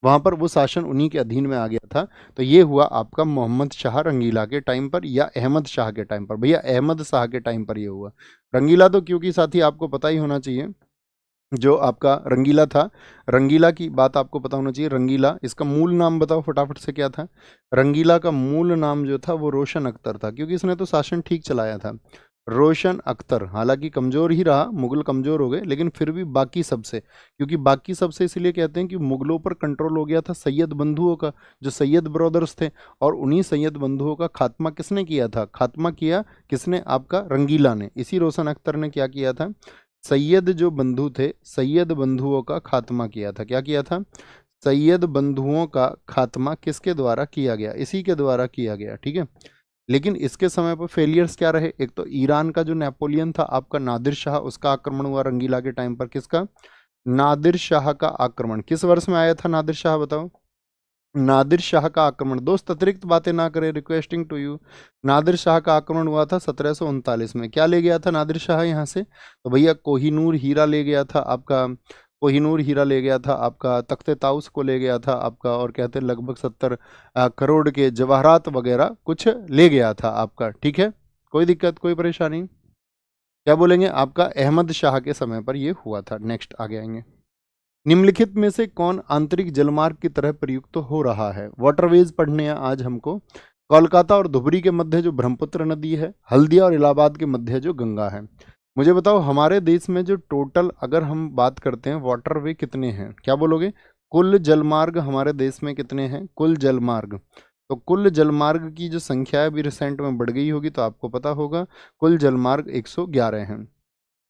वहां पर, वो शासन उन्हीं के अधीन में आ गया था। तो ये हुआ आपका मोहम्मद शाह रंगीला के टाइम पर या अहमद शाह के टाइम पर। भैया अहमद शाह के टाइम पर ये हुआ। रंगीला तो क्योंकि साथी आपको पता ही होना चाहिए, जो आपका रंगीला था, रंगीला की बात आपको पता होना चाहिए। रंगीला, इसका मूल नाम बताओ फटाफट से, क्या था? रंगीला का मूल नाम जो था वो रोशन अख्तर था, क्योंकि इसने तो शासन ठीक चलाया था। रोशन अख्तर, हालांकि कमजोर ही रहा, मुगल कमजोर हो गए, लेकिन फिर भी बाकी सबसे, क्योंकि बाकी सबसे इसलिए कहते हैं कि मुगलों पर कंट्रोल हो गया था सैयद बंधुओं का, जो सैयद ब्रदर्स थे। और उन्हीं सैयद बंधुओं का खात्मा किसने किया था? खात्मा किया किसने? आपका रंगीला ने। इसी रोशन अख्तर ने क्या किया था? सैयद जो बंधु थे, सैयद बंधुओं का खात्मा किया था। क्या किया था? सैयद बंधुओं का खात्मा किसके द्वारा किया गया? इसी के द्वारा किया गया, ठीक है। लेकिन इसके समय पर फेलियर्स क्या रहे? एक तो ईरान का जो नेपोलियन था आपका नादिर शाह, उसका आक्रमण हुआ रंगीला के टाइम पर। किसका? नादिर शाह का आक्रमण। किस वर्ष में आया था नादिर शाह बताओ? नादिर शाह का आक्रमण, दोस्त अतिरिक्त बातें ना करें, requesting to you. Nadir Shah का आक्रमण हुआ था 1739 में। क्या ले गया था नादिर शाह यहाँ से? तो भैया कोहिनूर हीरा ले गया था आपका, कोहिनूर हीरा ले गया था आपका, तख्ते ताउस को ले गया था आपका, और कहते हैं लगभग 70 करोड़ के जवाहरात वगैरह कुछ ले गया था आपका, ठीक है। कोई दिक्कत, कोई परेशानी? क्या बोलेंगे? आपका अहमद शाह के समय पर यह हुआ था। नेक्स्ट आगे आएंगे। निम्नलिखित में से कौन आंतरिक जलमार्ग की तरह प्रयुक्त हो रहा है? वाटरवेज पढ़ने हैं आज हमको। कोलकाता और धुबरी के मध्य जो ब्रह्मपुत्र नदी है, हल्दिया और इलाहाबाद के मध्य जो गंगा है। मुझे बताओ हमारे देश में जो टोटल, अगर हम बात करते हैं वाटरवे, कितने हैं? क्या बोलोगे? कुल जलमार्ग हमारे देश में कितने हैं? कुल जलमार्ग, तो कुल जलमार्ग की जो संख्या है अभी रिसेंट में बढ़ गई होगी, तो आपको पता होगा कुल जलमार्ग 111 हैं।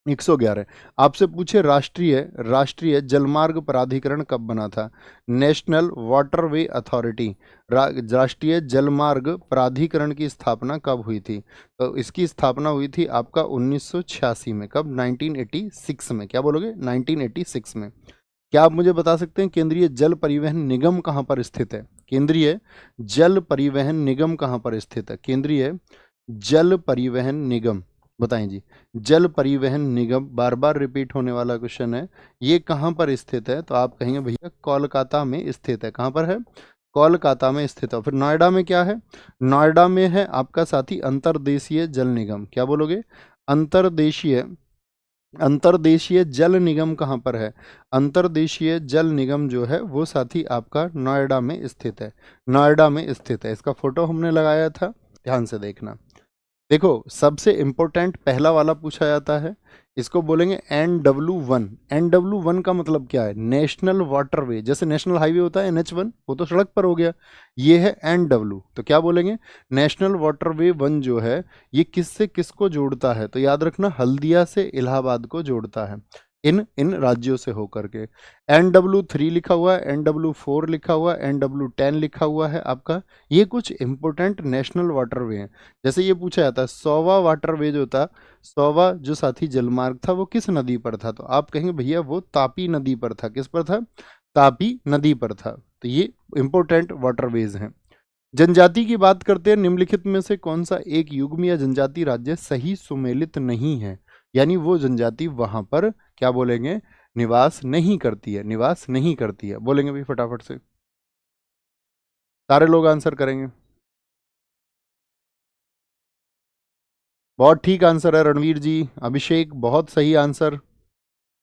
111। आपसे पूछे राष्ट्रीय राष्ट्रीय जलमार्ग प्राधिकरण कब बना था? नेशनल वाटरवे अथॉरिटी, राष्ट्रीय जलमार्ग प्राधिकरण की स्थापना कब हुई थी? तो इसकी स्थापना हुई थी आपका 1986 में। कब? 1986 में। क्या बोलोगे? 1986 में। क्या आप मुझे बता सकते हैं केंद्रीय जल परिवहन निगम कहाँ पर स्थित है? केंद्रीय जल परिवहन निगम कहाँ पर स्थित है? केंद्रीय जल परिवहन निगम, बताएं जी। जल परिवहन निगम, बार बार रिपीट होने वाला क्वेश्चन है, ये कहाँ पर स्थित है? तो आप कहेंगे भैया कोलकाता में स्थित है। कहाँ पर है? कोलकाता में स्थित है। फिर नोएडा में क्या है? नोएडा में है आपका साथी अंतर्देशीय जल निगम। क्या बोलोगे? अंतर्देशीय, अंतर्देशीय जल निगम कहाँ पर है? अंतर्देशीय जल निगम जो है वो साथी आपका नोएडा में स्थित है। नोएडा में स्थित है। इसका फोटो हमने लगाया था, ध्यान से देखना। देखो सबसे इंपॉर्टेंट पहला वाला पूछा जाता है, इसको बोलेंगे NW1। NW1 का मतलब क्या है? National waterway. जैसे नेशनल हाईवे होता है NH1, वो तो सड़क पर हो गया, ये है NW। तो क्या बोलेंगे? नेशनल वाटरवे 1 जो है ये किससे किसको जोड़ता है? तो याद रखना हल्दिया से इलाहाबाद को जोड़ता है, इन इन राज्यों से होकर के। NW3 लिखा हुआ है, NW4 लिखा हुआ है, NW10 लिखा हुआ है आपका। ये कुछ इंपॉर्टेंट नेशनल वाटरवे हैं। जैसे ये पूछा जाता है 100वां वाटरवे जो था, 100वां जो साथी जलमार्ग था वो किस नदी पर था? तो आप कहेंगे भैया वो तापी नदी पर था। किस पर था? तापी नदी पर था। तो ये इंपॉर्टेंट वाटरवेज हैं। जनजाति की बात करते हैं, निम्नलिखित में से कौन सा एक युग्म या जनजाति राज्य सही सुमेलित नहीं है? यानी वो जनजाति वहां पर क्या बोलेंगे? निवास नहीं करती है, निवास नहीं करती है। बोलेंगे भाई फटाफट से। सारे लोग आंसर करेंगे। बहुत ठीक आंसर है रणवीर जी। अभिषेक बहुत सही आंसर।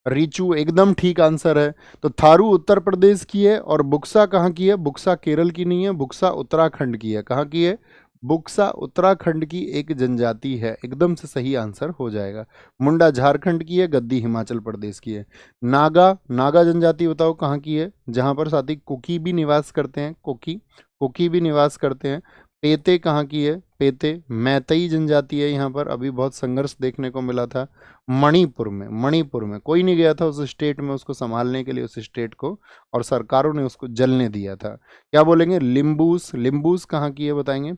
रिचू एकदम ठीक आंसर है। तो थारू उत्तर प्रदेश की है और बुक्सा कहाँ की है? बुक्सा केरल की नहीं है, बुक्सा उत्तराखंड की है। कहाँ की है? बुक्सा उत्तराखंड की एक जनजाति है। एकदम से सही आंसर हो जाएगा। मुंडा झारखंड की है, गद्दी हिमाचल प्रदेश की है। नागा, नागा जनजाति बताओ कहाँ की है? जहां पर साथी कुकी भी निवास करते हैं, कुकी, कुकी भी निवास करते हैं। पेते कहाँ की है? पेते मैतई जनजाति है। यहाँ पर अभी बहुत संघर्ष देखने को मिला था। मणिपुर में, मणिपुर में कोई नहीं गया था उस स्टेट में उसको संभालने के लिए, उस स्टेट को, और सरकारों ने उसको जलने दिया था। क्या बोलेंगे? लिम्बूस, लिम्बूस कहाँ की है बताएंगे?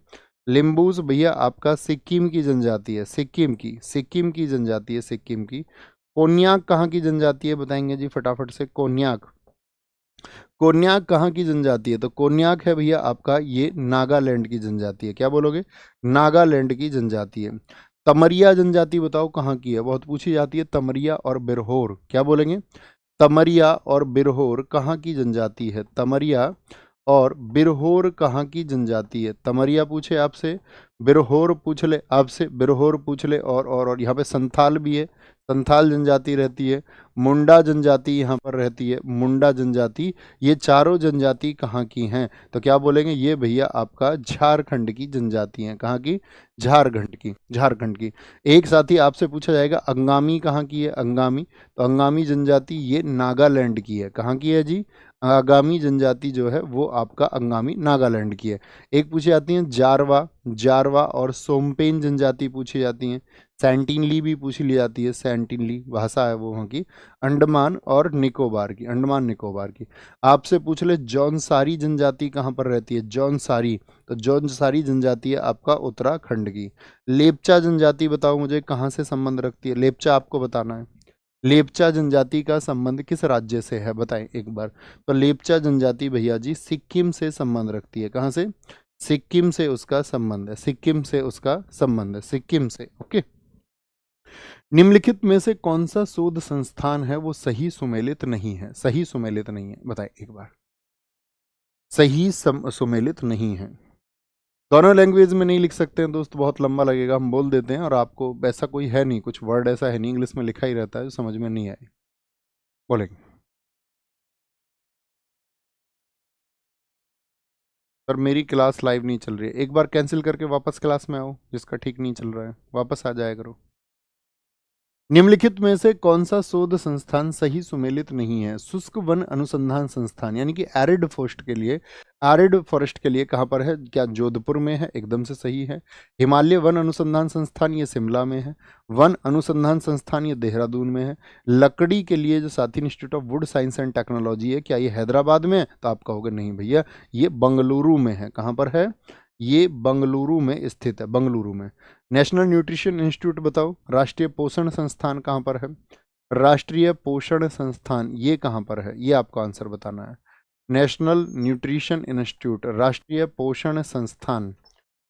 लिम्बूस भैया आपका सिक्किम की जनजाति है, सिक्किम की, सिक्किम की जनजाति है, सिक्किम की। कोन्याक कहाँ की जनजाति है बताएंगे जी फटाफट से? कोन्याक, कोन्याक कहाँ की जनजाति है? तो कोन्याक है भैया आपका ये नागालैंड की जनजाति है। क्या बोलोगे? नागालैंड की जनजाति है। तमरिया जनजाति बताओ कहाँ की है? बहुत पूछी जाती है। तमरिया और बिरहोर, क्या बोलेंगे? तमरिया और बिरहोर कहाँ की जनजाति है? तमरिया और बिरहोर कहाँ की जनजाति है? तमरिया पूछे आपसे, बिरहोर पूछ ले आपसे, बिरहोर पूछ ले, और यहाँ पे संथाल भी है, संथाल जनजाति रहती है। मुंडा जनजाति यहाँ पर रहती है, मुंडा जनजाति। ये चारों जनजाति कहाँ की हैं? तो क्या बोलेंगे? ये भैया आपका झारखंड की जनजाति हैं। कहाँ की? झारखंड की, झारखंड की। एक साथी आपसे पूछा जाएगा अंगामी कहाँ की है? अंगामी, तो अंगामी जनजाति ये नागालैंड की है। कहाँ की है जी? आगामी जनजाति जो है वो आपका अंगामी नागालैंड की है। एक पूछी जाती है जारवा, जारवा और सोमपेन जनजाति पूछी जाती हैं। सैंटिनली भी पूछ ली जाती है, सैंटिनली भाषा है वो वहाँ की। अंडमान और निकोबार की, अंडमान निकोबार की। आपसे पूछ ले जौनसारी जनजाति कहाँ पर रहती है? जौनसारी, तो जौनसारी जनजाति है आपका उत्तराखंड की। लेपचा जनजाति बताओ मुझे कहाँ से संबंध रखती है? लेपचा आपको बताना है। लेपचा जनजाति का संबंध किस राज्य से है बताएं एक बार? तो लेपचा जनजाति भैया जी सिक्किम से संबंध रखती है। कहाँ से? सिक्किम से उसका संबंध है, सिक्किम से उसका संबंध है, सिक्किम से। ओके। निम्नलिखित में से कौन सा शोध संस्थान है वो सही सुमेलित नहीं है? सही सुमेलित नहीं है बताएं एक बार? सही सुमेलित नहीं है। दोनों लैंग्वेज में नहीं लिख सकते हैं दोस्त, बहुत लंबा लगेगा, हम बोल देते हैं। और आपको ऐसा कोई है नहीं, कुछ वर्ड ऐसा है नहीं, इंग्लिश में लिखा ही रहता है जो समझ में नहीं आए। बोलेंगे पर मेरी क्लास लाइव नहीं चल रही है, एक बार कैंसिल करके वापस क्लास में आओ। जिसका ठीक नहीं चल रहा है वापस आ जाया करो। निम्नलिखित में से कौन सा शोध संस्थान सही सुमेलित नहीं है? शुष्क वन अनुसंधान संस्थान यानी कि एरिड फॉरेस्ट के लिए, एरिड फॉरेस्ट के लिए कहाँ पर है? क्या जोधपुर में है? एकदम से सही है। हिमालय वन अनुसंधान संस्थान ये शिमला में है। वन अनुसंधान संस्थान ये देहरादून में है। लकड़ी के लिए जो साथी institute of would science and technology है, क्या ये हैदराबाद में है? तो आप कहोगे नहीं भैया ये बंगलुरु में है। कहाँ पर है? ये बंगलुरु में स्थित है, बंगलुरु में। नेशनल न्यूट्रिशन इंस्टीट्यूट बताओ, राष्ट्रीय पोषण संस्थान कहाँ पर है? राष्ट्रीय पोषण संस्थान ये कहाँ पर है? ये आपको आंसर बताना है। नेशनल न्यूट्रिशन इंस्टीट्यूट, राष्ट्रीय पोषण संस्थान,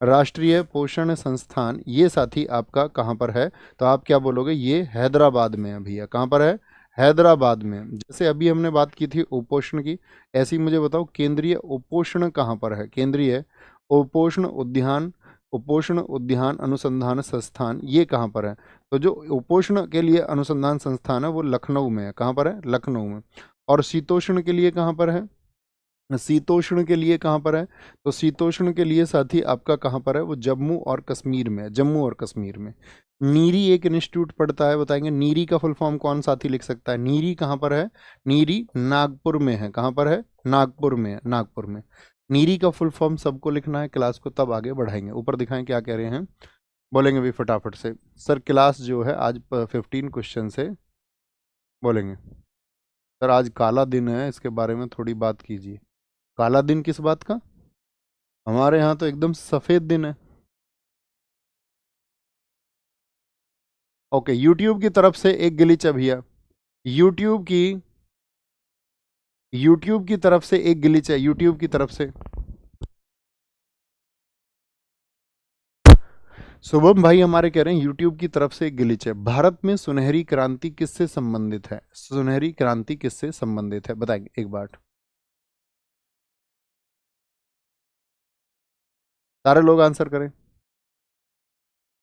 राष्ट्रीय पोषण संस्थान ये साथी आपका कहाँ पर है? तो आप क्या बोलोगे? ये हैदराबाद में है भैया। कहाँ पर है? हैदराबाद में। जैसे अभी हमने बात की थी उपोषण की, ऐसी मुझे बताओ केंद्रीय उपोषण कहाँ पर है? केंद्रीय उपोषण उद्यान, उपोषण उद्यान अनुसंधान संस्थान ये कहाँ पर है? तो जो उपोषण के लिए अनुसंधान संस्थान है वो लखनऊ में है। कहाँ पर है? लखनऊ में। और शीतोष्ण के लिए कहाँ पर है? शीतोष्ण के लिए कहाँ पर है? तो शीतोष्ण के लिए साथी आपका कहाँ पर है? वो जम्मू और कश्मीर में है, जम्मू और कश्मीर में। नीरी एक इंस्टीट्यूट पड़ता है, बताएंगे नीरी का फुल फॉर्म कौन साथी लिख सकता है? नीरी कहाँ पर है? नीरी नागपुर में है। कहाँ पर है? नागपुर में है, नागपुर में। नीरी का फुल फॉर्म सबको लिखना है, क्लास को तब आगे बढ़ाएंगे। ऊपर दिखाएं क्या कह रहे हैं, बोलेंगे भी फटाफट से। सर क्लास जो है आज 15 क्वेश्चन से बोलेंगे। सर आज काला दिन है, इसके बारे में थोड़ी बात कीजिए। काला दिन किस बात का? हमारे यहाँ तो एकदम सफेद दिन है। ओके, यूट्यूब की तरफ से एक गिलीच है भैया, यूट्यूब की तरफ से एक गिलीच है, यूट्यूब की तरफ से। शुभम भाई हमारे कह रहे हैं यूट्यूब की तरफ से एक गिलीच है। भारत में सुनहरी क्रांति किससे संबंधित है? सुनहरी क्रांति किससे संबंधित है बताएंगे एक बार? सारे लोग आंसर करें।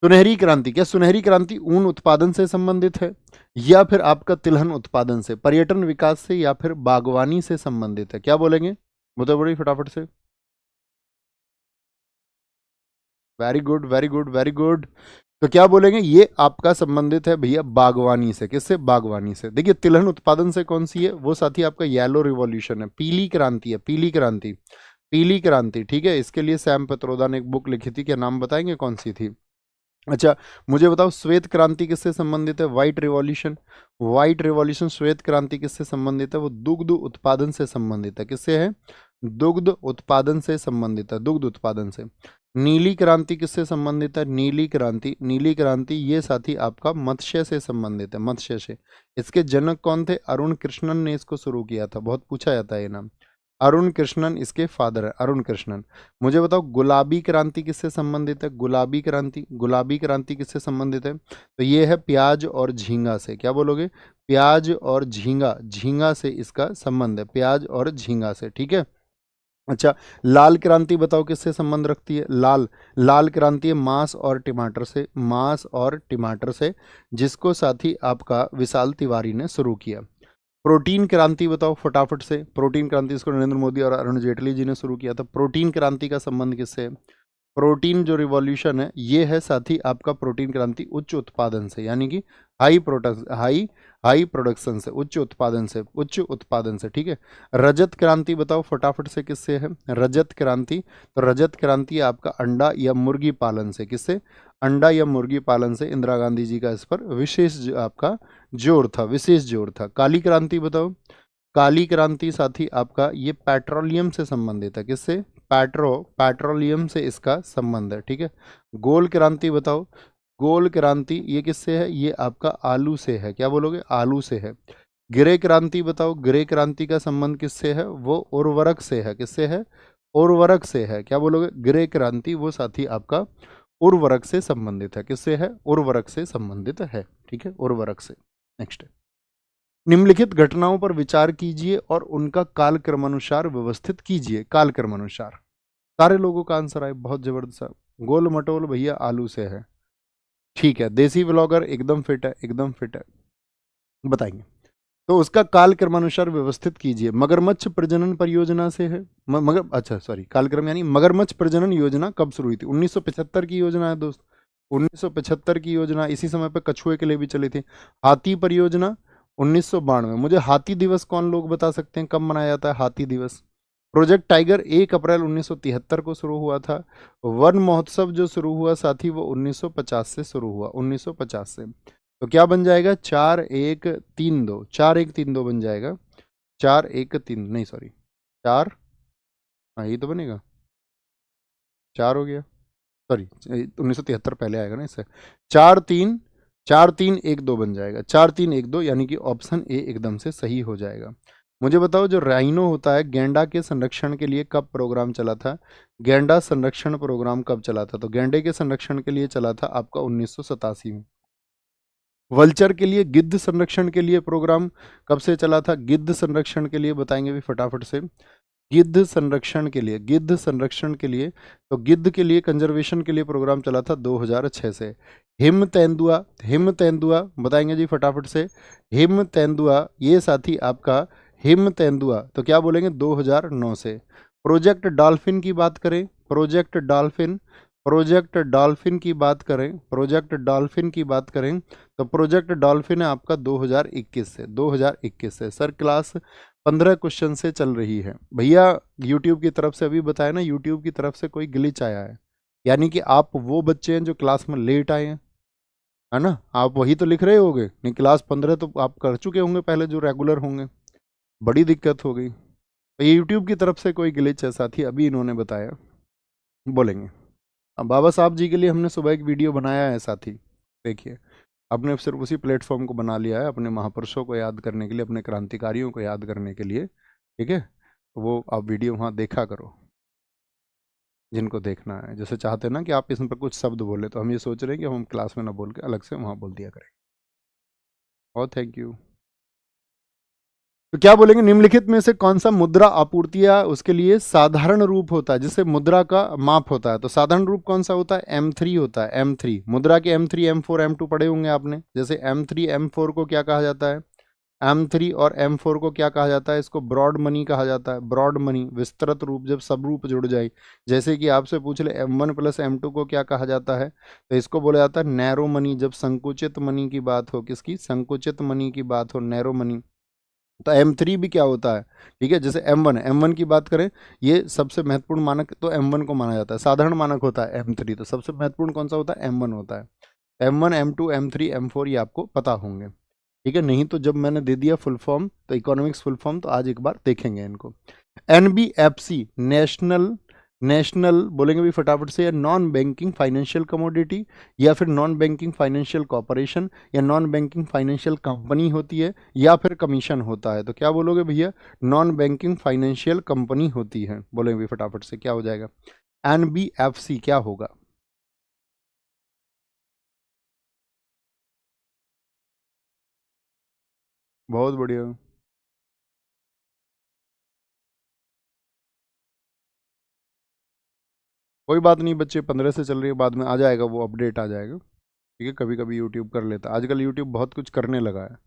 सुनहरी क्रांति, क्या सुनहरी क्रांति ऊन उत्पादन से संबंधित है, या फिर आपका तिलहन उत्पादन से, पर्यटन विकास से, या फिर बागवानी से संबंधित है? क्या बोलेंगे बताओ बड़ी फटाफट से। Very good, very good, very good. तो क्या बोलेंगे, ये आपका संबंधित है भैया बागवानी से। किससे? बागवानी से। देखिए तिलहन उत्पादन से कौन सी है, वो साथी आपका येलो रिवॉल्यूशन है, पीली क्रांति है, पीली क्रांति, पीली क्रांति। ठीक है, इसके लिए सैम पित्रोदा ने एक बुक लिखी थी, क्या नाम बताएंगे कौन सी थी? अच्छा, मुझे बताओ श्वेत क्रांति किससे संबंधित है? White revolution. व्हाइट रिवॉल्यूशन श्वेत क्रांति किससे संबंधित है? वो दुग्ध उत्पादन से संबंधित है। किससे है? दुग्ध उत्पादन से संबंधित है, दुग्ध उत्पादन से। नीली क्रांति किससे संबंधित है? नीली क्रांति, नीली क्रांति ये साथी आपका मत्स्य से संबंधित है, मत्स्य से। इसके जनक कौन थे? अरुण कृष्णन ने इसको शुरू किया था, बहुत पूछा जाता है ये नाम। अरुण कृष्णन इसके फादर है, अरुण कृष्णन। मुझे बताओ गुलाबी क्रांति किससे संबंधित है? गुलाबी क्रांति, गुलाबी क्रांति किससे संबंधित है? तो ये है प्याज और झींगा से। क्या बोलोगे? प्याज और झींगा, झींगा से इसका संबंध है, प्याज और झींगा से। ठीक है। अच्छा, लाल क्रांति बताओ किससे संबंध रखती है? लाल, लाल क्रांति है मांस और टमाटर से, मांस और टमाटर से, जिसको साथी आपका विशाल तिवारी ने शुरू किया। प्रोटीन क्रांति बताओ फटाफट से। प्रोटीन क्रांति इसको नरेंद्र मोदी और अरुण जेटली जी ने शुरू किया था। प्रोटीन क्रांति का संबंध किससे है? प्रोटीन जो रिवॉल्यूशन है ये है साथी आपका प्रोटीन क्रांति उच्च उत्पादन से, यानी कि हाई प्रोडक्ट, हाई प्रोडक्शन से, उच्च उत्पादन से, उच्च उत्पादन से। ठीक है। रजत क्रांति बताओ फटाफट से किससे है? रजत क्रांति, तो रजत क्रांति आपका अंडा या मुर्गी पालन से। किससे? अंडा या मुर्गी पालन से। इंदिरा गांधी जी का इस पर विशेष आपका जोर था, विशेष जोर था। काली क्रांति बताओ। काली क्रांति साथी आपका ये पेट्रोलियम से संबंधित है। किससे? पेट्रोलियम से इसका संबंध है। ठीक है। गोल क्रांति बताओ। गोल क्रांति ये किससे है? ये आपका आलू से है। क्या बोलोगे? आलू से है। ग्रे क्रांति बताओ। ग्रे क्रांति का संबंध किससे है? वो उर्वरक से है। किससे है? उर्वरक से है। क्या बोलोगे? ग्रे क्रांति वो साथी आपका उर्वरक से संबंधित है। किससे है? उर्वरक से संबंधित है। ठीक है, उर्वरक से। नेक्स्ट, निम्नलिखित घटनाओं पर विचार कीजिए और उनका कालक्रमानुसार व्यवस्थित कीजिए। कालक्रमानुसार। सारे लोगों का आंसर आए, बहुत जबरदस्त। गोल मटोल भैया आलू से है। ठीक है, देसी ब्लॉगर एकदम फिट है, एकदम फिट है, बताएंगे। तो उसका कालक्रमानुसार व्यवस्थित कीजिए। मगरमच्छ प्रजनन परियोजना से है। मगर अच्छा सॉरी, कालक्रम यानी मगरमच्छ प्रजनन योजना कब शुरू हुई थी? 1975 की योजना है दोस्त, 1975 की योजना। इसी समय पे कछुए के लिए भी चली थी। हाथी परियोजना 1992। मुझे हाथी दिवस कौन लोग बता सकते हैं, कब मनाया जाता है हाथी दिवस? प्रोजेक्ट टाइगर 1 अप्रैल 1973 को शुरू हुआ था। वन महोत्सव जो शुरू हुआ साथी वो 1950 से शुरू हुआ, 1950 से। तो क्या बन जाएगा? 4132, 4132 बन जाएगा। 413 नहीं सॉरी, 4, हाँ ये तो बनेगा, 4 हो गया, सॉरी 1973 पहले आएगा ना इससे। 4312 बन जाएगा, 4312, यानी कि ऑप्शन ए एकदम से सही हो जाएगा। मुझे बताओ जो राइनो होता है, गैंडा के संरक्षण के लिए कब प्रोग्राम चला था? गैंडा संरक्षण प्रोग्राम कब चला था? तो गैंडे के संरक्षण के लिए चला था आपका 1987 में। वल्चर के लिए, गिद्ध संरक्षण के लिए प्रोग्राम कब से चला था? गिद्ध संरक्षण के लिए बताएंगे भी फटाफट से। गिद्ध संरक्षण के लिए, गिद्ध संरक्षण के लिए, तो गिद्ध के लिए कंजर्वेशन के लिए प्रोग्राम चला था 2006 से। हिम तेंदुआ, हिम तेंदुआ बताएंगे जी फटाफट से। हिम तेंदुआ ये साथी आपका हिम तेंदुआ, तो क्या बोलेंगे? 2009 से। प्रोजेक्ट डॉल्फिन की बात करें, प्रोजेक्ट डॉल्फिन, प्रोजेक्ट डॉल्फिन की बात करें, प्रोजेक्ट डॉल्फिन की बात करें, तो प्रोजेक्ट डॉल्फिन है आपका 2021 से, 2021 से। सर क्लास 15 क्वेश्चन से चल रही है भैया। यूट्यूब की तरफ से अभी बताया ना, यूट्यूब की तरफ से कोई ग्लिच आया है, यानी कि आप वो बच्चे हैं जो क्लास में लेट आए हैं, है ना? आप वही तो लिख रहे होगे, नहीं क्लास 15 तो आप कर चुके होंगे पहले, जो रेगुलर होंगे। बड़ी दिक्कत हो गई। तो ये यूट्यूब की तरफ से कोई ग्लिच है साथी, अभी इन्होंने बताया, बोलेंगे। अब बाबा साहब जी के लिए हमने सुबह एक वीडियो बनाया है साथी, देखिए। अपने सिर्फ उसी प्लेटफॉर्म को बना लिया है अपने महापुरुषों को याद करने के लिए, अपने क्रांतिकारियों को याद करने के लिए। ठीक है, वो आप वीडियो वहाँ देखा करो, जिनको देखना है। जैसे चाहते हैं ना कि आप इसमें पर कुछ शब्द बोले, तो हम ये सोच रहे हैं कि हम क्लास में ना बोल के अलग से वहाँ बोल दिया करें। और थैंक यू। तो क्या बोलेंगे, निम्नलिखित में से कौन सा मुद्रा आपूर्ति या उसके लिए साधारण रूप होता है, जिससे मुद्रा का माप होता है? तो साधारण रूप कौन सा होता है? M3 होता है, M3 मुद्रा के। M3 M4 M2 पढ़े होंगे आपने। जैसे M3 M4 को क्या कहा जाता है? M3 और M4 को क्या कहा जाता है? इसको ब्रॉड मनी कहा जाता है। ब्रॉड मनी विस्तृत रूप, जब सब रूप जुड़ जाए। जैसे कि आपसे पूछ ले M1 प्लस M2 को क्या कहा जाता है, तो इसको बोला जाता है नैरो मनी। जब संकुचित मनी की बात हो, किसकी? संकुचित मनी की बात हो, नैरो मनी। तो M3 भी क्या होता है? ठीक है, जैसे M1 की बात करें, ये सबसे महत्वपूर्ण मानक तो M1 को माना जाता है। साधारण मानक होता है M3, तो सबसे महत्वपूर्ण कौन सा होता है? M1 होता है। M1 M2 M3 M4 ये आपको पता होंगे। ठीक है, नहीं तो जब मैंने दे दिया फुल फॉर्म, तो इकोनॉमिक्स फुल फॉर्म, तो आज एक बार देखेंगे इनको। NBFC नेशनल, नेशनल बोलेंगे भी फटाफट से, या नॉन बैंकिंग फाइनेंशियल कमोडिटी, या फिर नॉन बैंकिंग फाइनेंशियल कॉर्पोरेशन, या नॉन बैंकिंग फाइनेंशियल कंपनी होती है, या फिर कमीशन होता है? तो क्या बोलोगे भैया? नॉन बैंकिंग फाइनेंशियल कंपनी होती है। बोलेंगे भी फटाफट से, क्या हो जाएगा? NBFC क्या होगा? बहुत बढ़िया। कोई बात नहीं बच्चे, 15 से चल रही है, बाद में आ जाएगा वो, अपडेट आ जाएगा। ठीक है, कभी कभी यूट्यूब कर लेता है, आजकल यूट्यूब बहुत कुछ करने लगा है।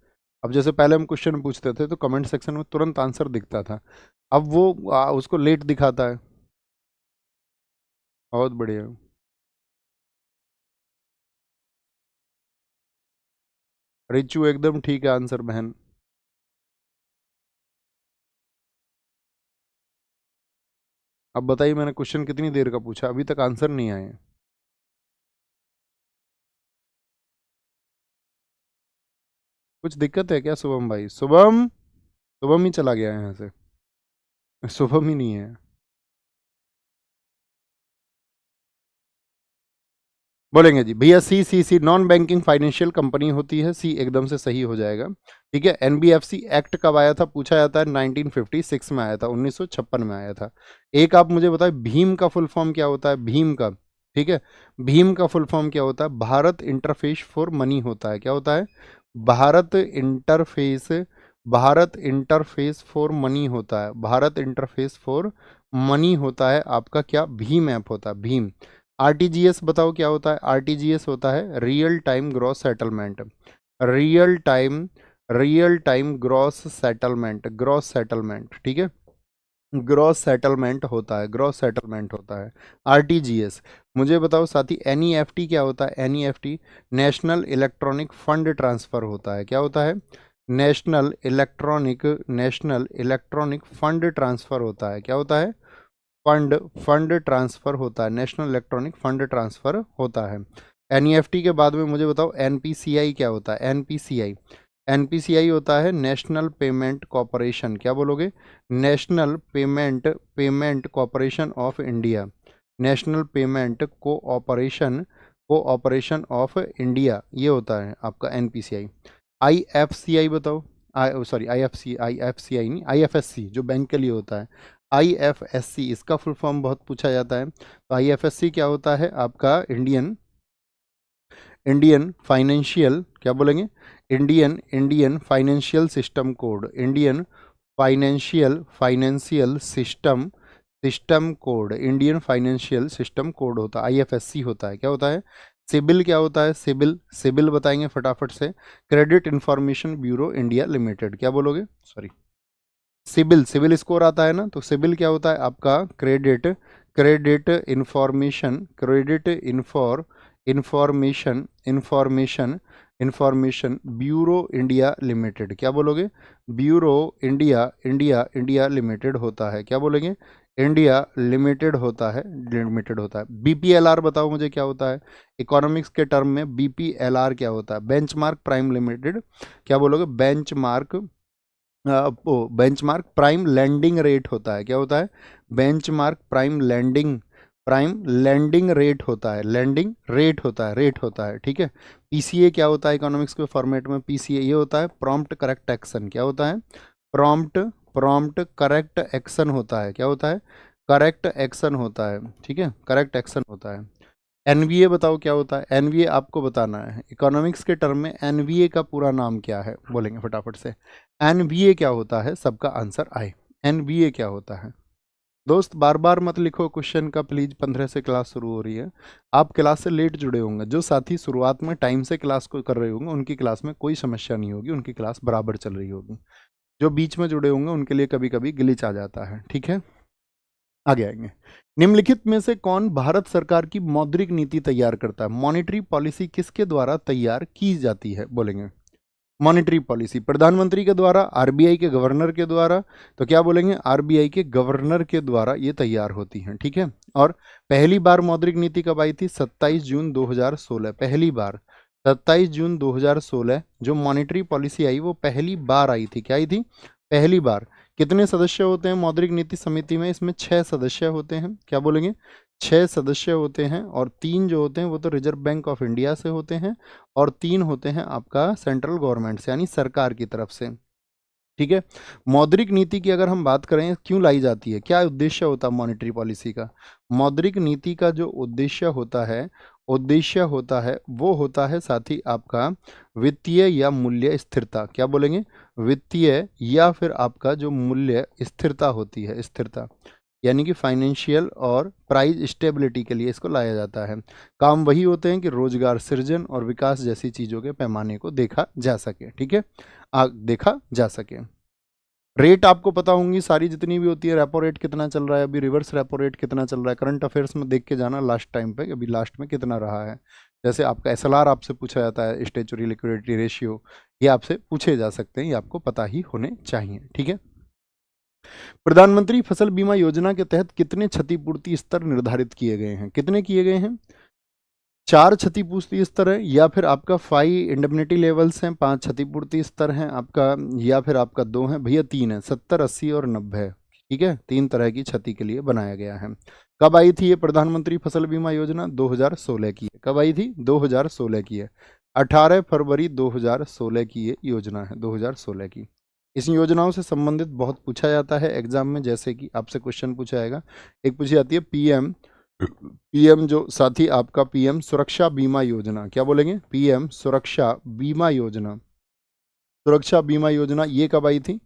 अब जैसे पहले हम क्वेश्चन पूछते थे तो कमेंट सेक्शन में तुरंत आंसर दिखता था, अब वो उसको लेट दिखाता है। बहुत बढ़िया। रिचू एकदम ठीक है आंसर बहन। अब बताइए, मैंने क्वेश्चन कितनी देर का पूछा, अभी तक आंसर नहीं आए। कुछ दिक्कत है क्या शुभम भाई? शुभम, शुभम ही चला गया है यहाँ से। शुभम ही नहीं है। बोलेंगे जी भैया, सी नॉन बैंकिंग फाइनेंशियल कंपनी होती है, सी एकदम से सही हो जाएगा। ठीक है, एनबीएफसी एक्ट कब आया था पूछा जाता है? 1956 में आया था, 1956 में आया था। एक आप मुझे बताएं, भीम का फुल फॉर्म क्या होता है? भीम का, ठीक है, भीम का फुल फॉर्म क्या होता है? भारत इंटरफेस फॉर मनी होता है। क्या होता है? Bharat interface, Bharat interface for money होता है। भारत इंटरफेस फॉर मनी होता है आपका, क्या? भीम ऐप होता है, भीम। आरटीजीएस बताओ क्या होता है? आरटीजीएस होता है real time gross settlement. Real time, real time gross settlement, gross settlement, ठीक है, ग्रॉस सेटलमेंट होता है, ग्रॉस सेटलमेंट होता है आरटीजीएस। मुझे बताओ साथी, एनईएफटी क्या होता है? NEFT national electronic fund transfer होता है। क्या होता है? National electronic, national electronic fund transfer होता है। क्या होता है? फंड, फंड ट्रांसफर होता है, नेशनल इलेक्ट्रॉनिक फंड ट्रांसफर होता है। एनईएफटी के बाद में मुझे बताओ एनपीसीआई क्या होता है? एनपीसीआई, एनपीसीआई होता है नेशनल पेमेंट कॉरपोरेशन। क्या बोलोगे? National payment, payment corporation of India, national payment cooperation, cooperation of India, ये होता है आपका एनपीसीआई। आईएफसीआई बताओ, आई सॉरी आईएफसी, आईएफसीआई नहीं, आईएफएससी जो बैंक के लिए होता है। आईएफएससी इसका फुल फॉर्म बहुत पूछा जाता है। तो आईएफएससी क्या होता है आपका? इंडियन, इंडियन फाइनेंशियल, क्या बोलेंगे? Indian, Indian financial system code, Indian financial, financial system, system code, Indian financial system code होता है, आईएफएससी होता है। क्या होता है? सिबिल क्या होता है? सिबिल, सिबिल बताएंगे फटाफट से, credit information bureau India limited. क्या बोलोगे? सॉरी, सिबिल, सिबिल स्कोर आता है ना, तो सिबिल क्या होता है आपका? Credit, credit information, credit information, information, information bureau India limited. क्या बोलोगे? Bureau India, India, India limited होता है। क्या बोलेंगे? इंडिया लिमिटेड होता है, लिमिटेड होता है। बीपीएलआर बताओ मुझे क्या होता है? इकोनॉमिक्स के टर्म में बीपीएलआर क्या होता है? Benchmark prime limited. क्या बोलोगे? Benchmark, benchmark prime landing rate होता है। क्या होता है? Benchmark prime landing, prime landing rate होता है, लैंडिंग रेट होता है, रेट होता है। ठीक है, पीसीए क्या होता है इकोनॉमिक्स के फॉर्मेट में? पीसीए ये होता है प्रॉम्प्ट करेक्ट एक्शन। क्या होता है? प्रॉम्प्ट, प्रॉम्प्ट करेक्ट एक्शन होता है। क्या होता है? करेक्ट एक्शन होता है। ठीक है, करेक्ट एक्शन होता है। एनवीए बताओ क्या होता है? एनवीए आपको बताना है, इकोनॉमिक्स के टर्म में एनवीए का पूरा नाम क्या है? बोलेंगे फटाफट से। एनवीए क्या होता है, सबका आंसर आए। एनवीए क्या होता है दोस्त, बार बार मत लिखो क्वेश्चन का प्लीज। 15 से क्लास शुरू हो रही है, आप क्लास से लेट जुड़े होंगे। जो साथी शुरुआत में टाइम से क्लास को कर रहे होंगे उनकी क्लास में कोई समस्या नहीं होगी, उनकी क्लास बराबर चल रही होगी। जो बीच में जुड़े होंगे उनके लिए कभी कभी ग्लिच आ जाता है, ठीक है। आगे आएंगे। निम्नलिखित में से कौन भारत सरकार की मौद्रिक नीति तैयार करता है? मॉनेटरी पॉलिसी किसके द्वारा तैयार की जाती है, बोलेंगे। मॉनेटरी पॉलिसी प्रधानमंत्री के द्वारा, आरबीआई के गवर्नर के द्वारा। तो क्या बोलेंगे? आरबीआई के गवर्नर के द्वारा ये तैयार होती हैं, ठीक है। और पहली बार मौद्रिक नीति कब आई थी? 27 जून 2016। पहली बार 27 जून 2016 जो मॉनेटरी पॉलिसी आई वो पहली बार आई थी। क्या आई थी? पहली बार। कितने सदस्य होते हैं मौद्रिक नीति समिति में? इसमें 6 सदस्य होते हैं। क्या बोलेंगे? 6 सदस्य होते हैं, और 3 जो होते हैं वो तो रिजर्व बैंक ऑफ इंडिया से होते हैं, और 3 होते हैं आपका सेंट्रल गवर्नमेंट से, यानी सरकार की तरफ से, ठीक है। मौद्रिक नीति की अगर हम बात करें, क्यों लाई जाती है, क्या उद्देश्य होता है मॉनेटरी पॉलिसी का? मौद्रिक नीति का जो उद्देश्य होता है वो होता है साथी आपका वित्तीय या मूल्य स्थिरता। क्या बोलेंगे? वित्तीय या फिर आपका जो मूल्य स्थिरता होती है, स्थिरता, यानी कि फाइनेंशियल और प्राइस स्टेबिलिटी के लिए इसको लाया जाता है। काम वही होते हैं कि रोजगार सृजन और विकास जैसी चीज़ों के पैमाने को देखा जा सके, ठीक है, देखा जा सके। रेट आपको पता होंगी सारी जितनी भी होती है। रेपो रेट कितना चल रहा है अभी, रिवर्स रेपो रेट कितना चल रहा है, करंट अफेयर्स में देख के जाना लास्ट टाइम पे, अभी लास्ट में कितना रहा है। जैसे आपका एसएलआर आपसे पूछा जाता है, स्टैच्यूटरी लिक्विडिटी रेशियो, ये आपसे पूछे जा सकते हैं, ये आपको पता ही होने चाहिए, ठीक है। प्रधानमंत्री फसल बीमा योजना के तहत कितने क्षतिपूर्ति स्तर निर्धारित किए गए हैं? कितने किए गए हैं? 4 क्षतिपूर्ति स्तर है, या फिर आपका 5 इंडेमनिटी लेवल्स हैं, 5 क्षतिपूर्ति स्तर हैं आपका, या फिर आपका 2 है भैया, 3 है, 70, 80 और 90, ठीक है। 3 तरह की क्षति के लिए बनाया गया है। कब आई थी ये प्रधानमंत्री फसल बीमा योजना? 2016 की है। कब आई थी? 2016 की है। 18 फरवरी 2016 की ये योजना है, 2016 की। इस योजनाओं से संबंधित बहुत पूछा जाता है एग्जाम में, जैसे कि आपसे क्वेश्चन पूछा जाएगा। एक पूछी जाती है पीएम जो साथी आपका पीएम सुरक्षा बीमा योजना। क्या बोलेंगे? पीएम सुरक्षा बीमा योजना। सुरक्षा बीमा योजना ये कब आई थी?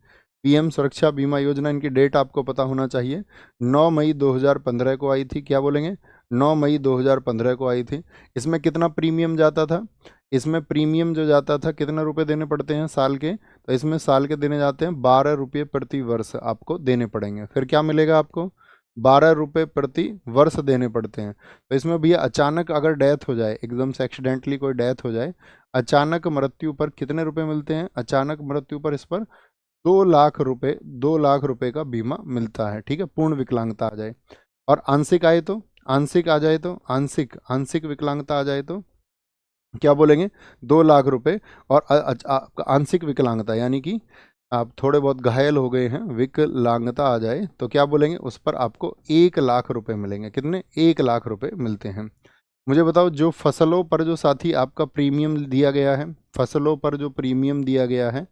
पीएम सुरक्षा बीमा योजना, इनकी डेट आपको पता होना चाहिए। 9 मई 2015 को आई थी। क्या बोलेंगे? 9 मई 2015 को आई थी। इसमें कितना प्रीमियम जाता था? इसमें प्रीमियम जो जाता था, कितने रुपए देने पड़ते हैं साल के? तो इसमें साल के देने जाते हैं 12 रुपये प्रति वर्ष आपको देने पड़ेंगे। फिर क्या मिलेगा आपको? 12 रुपये प्रति वर्ष देने पड़ते हैं। तो इसमें भैया अचानक अगर डेथ हो जाए, एकदम से एक्सीडेंटली कोई डेथ हो जाए, अचानक मृत्यु पर कितने रुपए मिलते हैं? अचानक मृत्यु पर इस पर 2 लाख रुपए का बीमा मिलता है, ठीक है, पूर्ण विकलांगता आ जाए। और आंशिक आए तो, आंशिक आ जाए तो, आंशिक आंशिक विकलांगता आ जाए तो क्या बोलेंगे? 2 लाख रुपए। और आंशिक विकलांगता यानी कि आप थोड़े बहुत घायल हो गए हैं, विकलांगता आ जाए तो क्या बोलेंगे? उस पर आपको 1 लाख रुपए मिलेंगे। कितने? 1 लाख रुपए मिलते हैं। मुझे बताओ, जो फसलों पर जो साथी आपका प्रीमियम दिया गया है, फसलों पर जो प्रीमियम दिया गया है,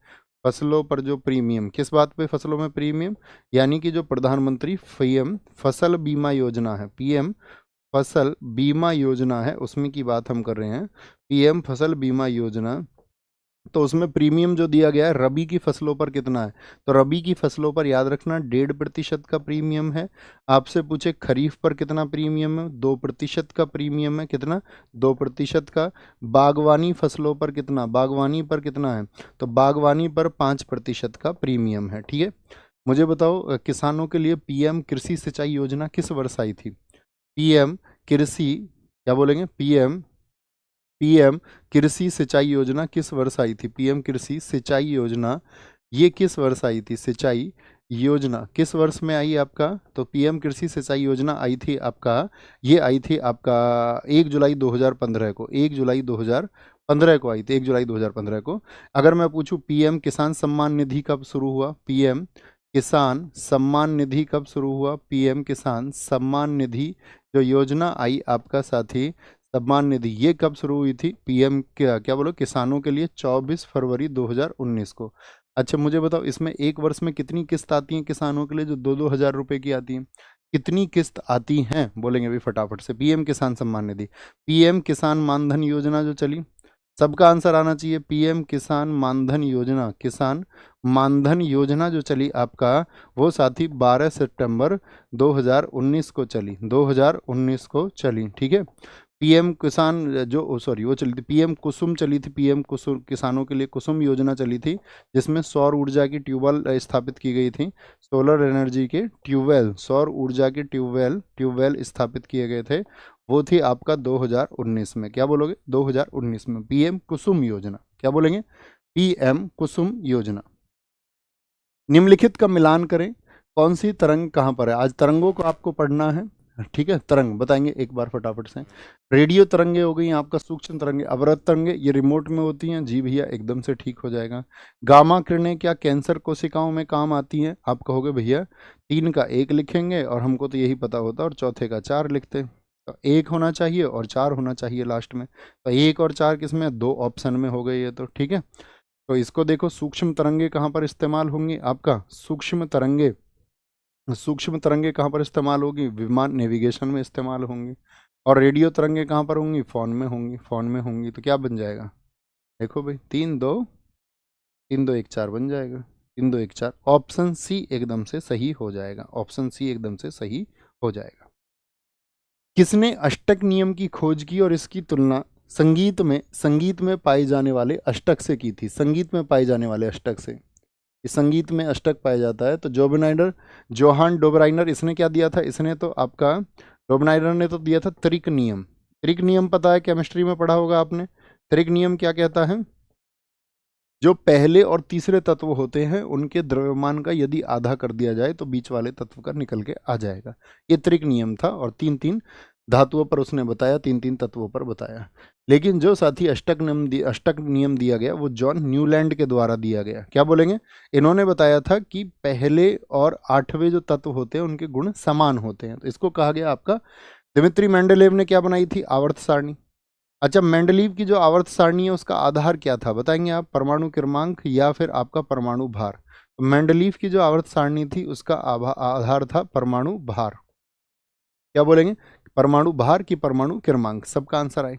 फसलों पर जो प्रीमियम, किस बात पे फसलों में प्रीमियम? यानी कि जो प्रधानमंत्री पीएम फसल बीमा योजना है, पीएम फसल बीमा योजना है, उसमें की बात हम कर रहे हैं। पीएम फसल बीमा योजना, तो उसमें प्रीमियम जो दिया गया है रबी की फसलों पर कितना है? तो रबी की फसलों पर याद रखना 1.5% का प्रीमियम है। आपसे पूछे खरीफ पर कितना प्रीमियम है? 2% का प्रीमियम है। कितना? 2% का। बागवानी फसलों पर कितना? बागवानी पर कितना है? तो बागवानी पर 5% का प्रीमियम है, ठीक है। मुझे बताओ, किसानों के लिए पीएम कृषि सिंचाई योजना किस वर्ष आई थी? पीएम कृषि, क्या बोलेंगे? पीएम कृषि सिंचाई योजना किस वर्ष आई थी? पीएम कृषि सिंचाई योजना ये किस वर्ष आई थी? सिंचाई योजना किस वर्ष में आई आपका? तो पीएम कृषि सिंचाई योजना आई थी आपका, ये आई थी आपका 1 जुलाई 2015 को, 1 जुलाई 2015 को आई थी, 1 जुलाई 2015 को। अगर मैं पूछूं पीएम किसान सम्मान निधि कब शुरू हुआ? पीएम किसान सम्मान निधि कब शुरू हुआ? पीएम किसान सम्मान निधि जो योजना आई आपका साथी, सम्मान निधि, ये कब शुरू हुई थी? पीएम क्या बोलो, किसानों के लिए 24 फरवरी 2019 को। अच्छा मुझे बताओ, इसमें एक वर्ष में कितनी किस्त आती हैं किसानों के लिए, जो 2-2 हज़ार रुपए की आती हैं? कितनी किस्त आती हैं बोलेंगे अभी फटाफट से? पीएम किसान सम्मान निधि, पीएम किसान मानधन योजना जो चली, सबका आंसर आना चाहिए। पीएम किसान मानधन योजना, किसान मानधन योजना जो चली आपका, वो साथी 12 सितंबर 2019 को चली, 2019 को चली, ठीक है। पीएम किसान जो सॉरी वो चली थी, पीएम कुसुम चली थी, पीएम कुसुम, किसानों के लिए कुसुम योजना चली थी, जिसमें सौर ऊर्जा की ट्यूबवेल स्थापित की गई थी, सोलर एनर्जी के ट्यूबवेल, सौर ऊर्जा के ट्यूबवेल ट्यूबवेल स्थापित किए गए थे, वो थी आपका 2019 में। क्या बोलोगे? 2019 में पीएम कुसुम योजना। क्या बोलेंगे? पीएम कुसुम योजना। निम्नलिखित का मिलान करें, कौन सी तरंग कहाँ पर है? आज तरंगों को आपको पढ़ना है, ठीक है। तरंग बताएंगे एक बार फटाफट से। रेडियो तरंगे हो गई आपका, सूक्ष्म तरंगे, अवरत तरंगे ये रिमोट में होती हैं। जी भैया एकदम से ठीक हो जाएगा। गामा किरणें क्या कैंसर कोशिकाओं में काम आती हैं? आप कहोगे भैया 3 का 1 लिखेंगे, और हमको तो यही पता होता, और चौथे का 4 लिखते। तो 1 होना चाहिए और 4 होना चाहिए लास्ट में। तो 1 और 4 किसमें? 2 ऑप्शन में हो गई है, तो ठीक है। तो इसको देखो, सूक्ष्म तरंगे कहाँ पर इस्तेमाल होंगी? आपका सूक्ष्म तरंगे, सूक्ष्म तरंगे कहाँ पर इस्तेमाल होगी? विमान नेविगेशन में इस्तेमाल होंगी। और रेडियो तरंगे कहाँ पर होंगी? फोन में होंगी, फोन में होंगी। तो क्या बन जाएगा? देखो भाई 3 2 3 2 1 4 बन जाएगा, 3 2 1 4। ऑप्शन सी एकदम से सही हो जाएगा, ऑप्शन सी एकदम से सही हो जाएगा। किसने अष्टक नियम की खोज की और इसकी तुलना संगीत में पाए जाने वाले अष्टक से की थी? संगीत में पाए जाने वाले अष्टक से, इस संगीत में अष्टक पाया जाता है। तो जोहान डोबराइनर, इसने क्या दिया था? इसने तो आपका, डोबराइनर ने तो दिया था त्रिक नियम। त्रिक नियम पता है, केमिस्ट्री में पढ़ा होगा आपने। त्रिक नियम क्या कहता है? जो पहले और तीसरे तत्व होते हैं उनके द्रव्यमान का यदि आधा कर दिया जाए तो बीच वाले तत्व का निकल के आ जाएगा। ये त्रिक नियम था, और 3 3 धातुओं पर उसने बताया, 3 3 तत्वों पर बताया। लेकिन जो साथी अष्टक नियम दिया गया वो जॉन न्यूलैंड के द्वारा दिया गया। क्या बोलेंगे? इन्होंने बताया था कि पहले और 8वें जो तत्व होते हैं उनके गुण समान होते हैं। तो इसको कहा गया आपका, दिमित्री मेंडेलेव ने क्या बनाई थी? आवर्त सारणी। अच्छा, मेंडलीव की जो आवर्त सारणी है उसका आधार क्या था बताएंगे आप? परमाणु क्रमांक या फिर आपका परमाणु भार? तो मेंडलीव की जो आवर्त सारणी थी उसका आधार था परमाणु भार। क्या बोलेंगे? परमाणु भार की परमाणु क्रमांक? सबका आंसर आए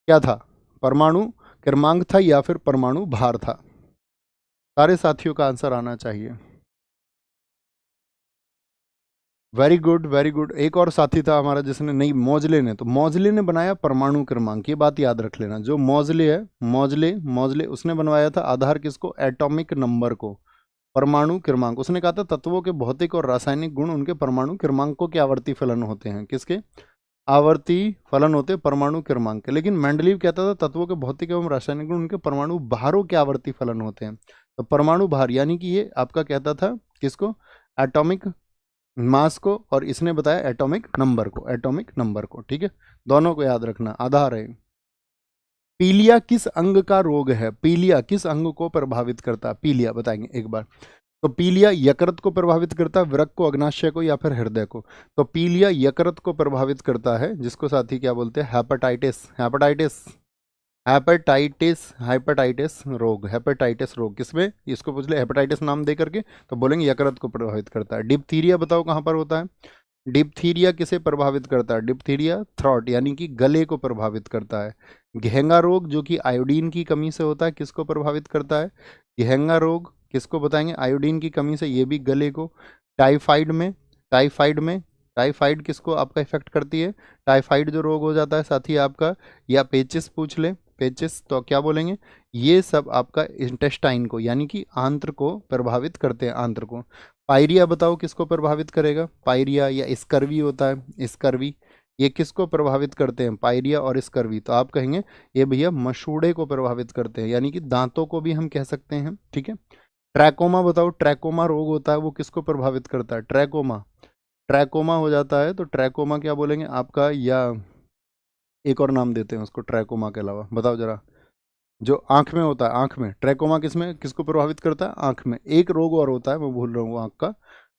क्या था? परमाणु क्रमांक था या फिर परमाणु भार था? सारे साथियों का आंसर आना चाहिए। Very good, very good. एक और साथी था हमारा जिसने, नहीं मौजले ने, तो मौजले ने बनाया परमाणु क्रमांक। ये बात याद रख लेना, जो मौजले है, मौजले उसने बनवाया था आधार किसको? एटॉमिक नंबर को, परमाणु क्रमांक। उसने कहा था तत्वों के भौतिक और रासायनिक गुण उनके परमाणु क्रमांकों के आवर्ती फलन होते हैं। किसके आवर्ती फलन होते हैं? परमाणु क्रमांक के। लेकिन मेंडलीव कहता था तत्वों के भौतिक एवं रासायनिक गुण उनके परमाणु भारों के आवर्ती फलन होते हैं। तो परमाणु भार यानी कि ये आपका कहता था किसको? एटॉमिक मास को, और इसने बताया एटॉमिक नंबर को, एटॉमिक नंबर को, ठीक है। दोनों को याद रखना, आधार है। पीलिया किस अंग का रोग है? पीलिया किस अंग को प्रभावित करता है? पीलिया बताएंगे एक बार। तो पीलिया यकृत को प्रभावित करता है, वृक्क को, अग्नाशय को, या फिर हृदय को? तो पीलिया यकृत को प्रभावित करता है, जिसको साथी क्या बोलते हैं? हेपेटाइटिस, हेपेटाइटिस, हेपेटाइटिस, हेपेटाइटिस रोग, हेपेटाइटिस रोग किसमें? इसको पूछ ले हेपेटाइटिस नाम दे करके, तो बोलेंगे यकृत को प्रभावित करता है। डिप्थीरिया बताओ कहाँ पर होता है? डिप्थीरिया किसे प्रभावित करता है? डिप्थीरिया थ्रॉट यानी कि गले को प्रभावित करता है। घेंगा रोग जो कि आयोडीन की कमी से होता है, किसको प्रभावित करता है? घेंगा रोग किसको बताएंगे? आयोडीन की कमी से, ये भी गले को। टाइफाइड में, टाइफाइड किसको आपका इफेक्ट करती है? टाइफाइड जो रोग हो जाता है साथी आपका, या पेचिस पूछ ले, पेचिस, तो क्या बोलेंगे? ये सब आपका इंटेस्टाइन को यानी कि आंत्र को प्रभावित करते हैं, आंत्र को। पायरिया बताओ किसको प्रभावित करेगा? पायरिया या स्कर्वी होता है, स्कर्वी, ये किसको प्रभावित करते हैं? पायरिया और स्कर्वी। तो आप कहेंगे ये भैया मसूड़े को प्रभावित करते हैं, यानी कि दांतों को भी हम कह सकते हैं, ठीक है। ट्रैकोमा बताओ, ट्रैकोमा रोग होता है वो किसको प्रभावित करता है? ट्रैकोमा, ट्रैकोमा हो जाता है तो ट्रैकोमा क्या बोलेंगे आपका? या एक और नाम देते हैं उसको ट्रैकोमा के अलावा, बताओ जरा। जो आंख में होता है, आंख में ट्रैकोमा किसमें, किसको प्रभावित करता है? आंख में। एक रोग और होता है, मैं भूल रहा हूँ, आंख का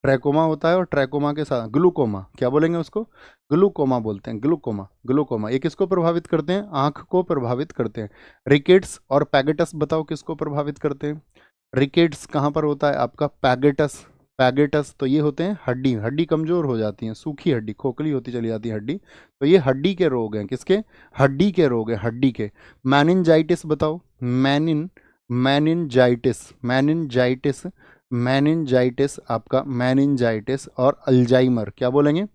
ट्रैकोमा होता है, और ट्रैकोमा के साथ ग्लूकोमा, क्या बोलेंगे उसको? ग्लूकोमा बोलते हैं, ग्लूकोमा, ग्लूकोमा। ये किसको प्रभावित करते हैं? आंख को प्रभावित करते हैं। रिकेट्स और पैगेटस बताओ किसको प्रभावित करते हैं? रिकेट्स कहाँ पर होता है आपका? पैगेटस, पैगेटस, तो ये होते हैं हड्डी, हड्डी कमजोर हो जाती है, सूखी हड्डी, खोखली होती चली जाती है हड्डी, तो ये हड्डी के रोग हैं, किसके, हड्डी के रोग हैं, हड्डी के। मैनिनजाइटिस बताओ, मैनिनजाइटिस, मैनिनजाइटिस, मैनिनजाइटिस आपका, मैनिनजाइटिस और अल्जाइमर, क्या बोलेंगे,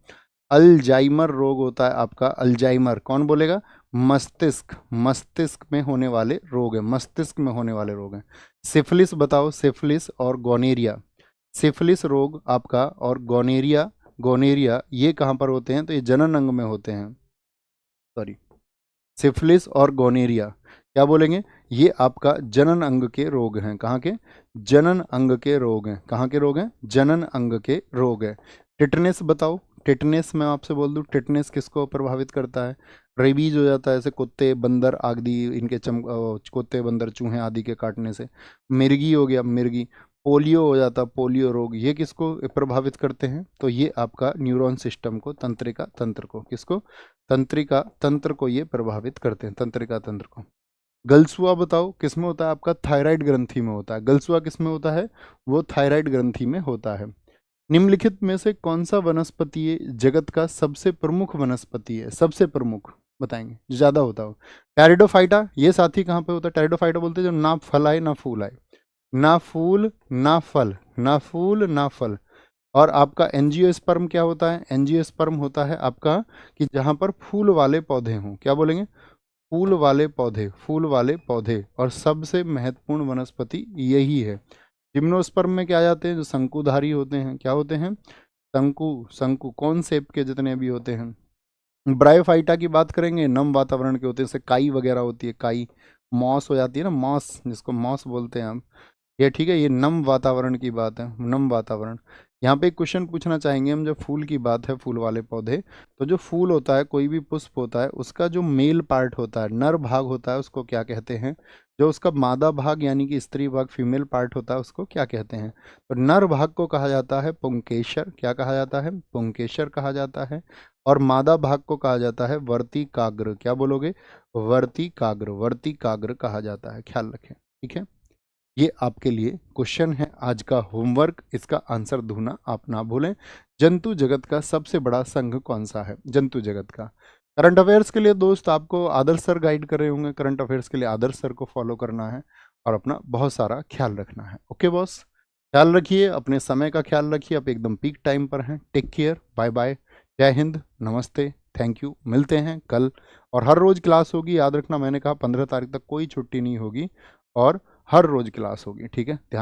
अल्जाइमर रोग होता है आपका, अल्जाइमर, कौन बोलेगा, मस्तिष्क, मस्तिष्क में होने वाले रोग हैं, मस्तिष्क में होने वाले रोग हैं। सिफिलिस बताओ, सिफिलिस और गोनेरिया, सिफिलिस रोग आपका और गोनेरिया, गोनेरिया ये कहाँ पर होते हैं, तो ये जनन अंग में होते हैं, सॉरी, सिफिलिस और गोनेरिया क्या बोलेंगे, ये आपका जनन अंग के रोग हैं, कहाँ के, जनन अंग के रोग हैं, कहाँ के रोग हैं, जनन अंग के रोग हैं। टिटनेस बताओ, टिटनेस मैं आपसे बोल दूं, टिटनेस किसको प्रभावित करता है, रेबीज हो जाता है, ऐसे कुत्ते बंदर आदि इनके कुत्ते बंदर चूहे आदि के काटने से। मिर्गी हो गया, मिर्गी, पोलियो हो जाता, पोलियो रोग, ये किसको प्रभावित करते हैं, तो ये आपका न्यूरॉन सिस्टम को, तंत्रिका तंत्र को, किसको, तंत्रिका तंत्र को ये प्रभावित करते हैं, तंत्रिका तंत्र को। गलसुआ बताओ किस में होता है आपका, थायराइड ग्रंथि में होता है, गलसुआ किस में होता है, वो थायराइड ग्रंथि में होता है। निम्नलिखित में से कौन सा वनस्पति जगत का सबसे प्रमुख वनस्पति है, सबसे प्रमुख बताएंगे जो ज्यादा होता हो। टेरिडोफाइटा, ये साथी कहाँ पे होता है, टेरिडोफाइटा बोलते हैं जो ना फल आए ना फूल आए, ना फूल ना फल, ना फूल ना फल। और आपका एंजियोस्पर्म क्या होता है, एंजियोस्पर्म होता है आपका कि जहाँ पर फूल वाले पौधे हों, क्या बोलेंगे, फूल वाले पौधे, फूल वाले पौधे। और सबसे महत्वपूर्ण वनस्पति यही है। जिम्नोस्पर्म में क्या आ जाते हैं, जो शंकुधारी होते हैं, क्या होते हैं, शंकु, शंकु कौन शेप के जितने भी होते हैं। ब्रायोफाइटा की बात करेंगे, नम वातावरण के होते हैं, जैसे काई वगैरह होती है, काई, मॉस हो जाती है ना, मॉस जिसको मॉस बोलते हैं हम, ये ठीक है, ये नम वातावरण की बात है, नम वातावरण। यहाँ पे एक क्वेश्चन पूछना चाहेंगे हम, जब फूल की बात है, फूल वाले पौधे, तो जो फूल होता है, कोई भी पुष्प होता है, उसका जो मेल पार्ट होता है, नर भाग होता है, उसको क्या कहते हैं, जो उसका मादा भाग यानी कि स्त्री भाग, फीमेल पार्ट होता है, उसको क्या कहते हैं, तो नर भाग को कहा जाता है पुंकेसर, क्या कहा जाता है, पुंकेसर कहा जाता है। और मादा भाग को कहा जाता है वर्तिकाग्र, क्या बोलोगे, वर्तिकाग्र, वर्तिकाग्र कहा जाता है, ख्याल रखें, ठीक है। ये आपके लिए क्वेश्चन है आज का होमवर्क, इसका आंसर ढूंढना आप ना भूलें। जंतु जगत का सबसे बड़ा संघ कौन सा है, जंतु जगत का। करंट अफेयर्स के लिए दोस्त आपको आदर्श सर गाइड कर रहे होंगे, करंट अफेयर्स के लिए आदर्श सर को फॉलो करना है और अपना बहुत सारा ख्याल रखना है। ओके बॉस, ख्याल रखिए, अपने समय का ख्याल रखिए, आप एकदम पीक टाइम पर हैं। टेक केयर, बाय बाय, जय हिंद, नमस्ते, थैंक यू, मिलते हैं कल। और हर रोज क्लास होगी, याद रखना मैंने कहा 15 तारीख तक कोई छुट्टी नहीं होगी और हर रोज क्लास होगी, ठीक है, ध्यान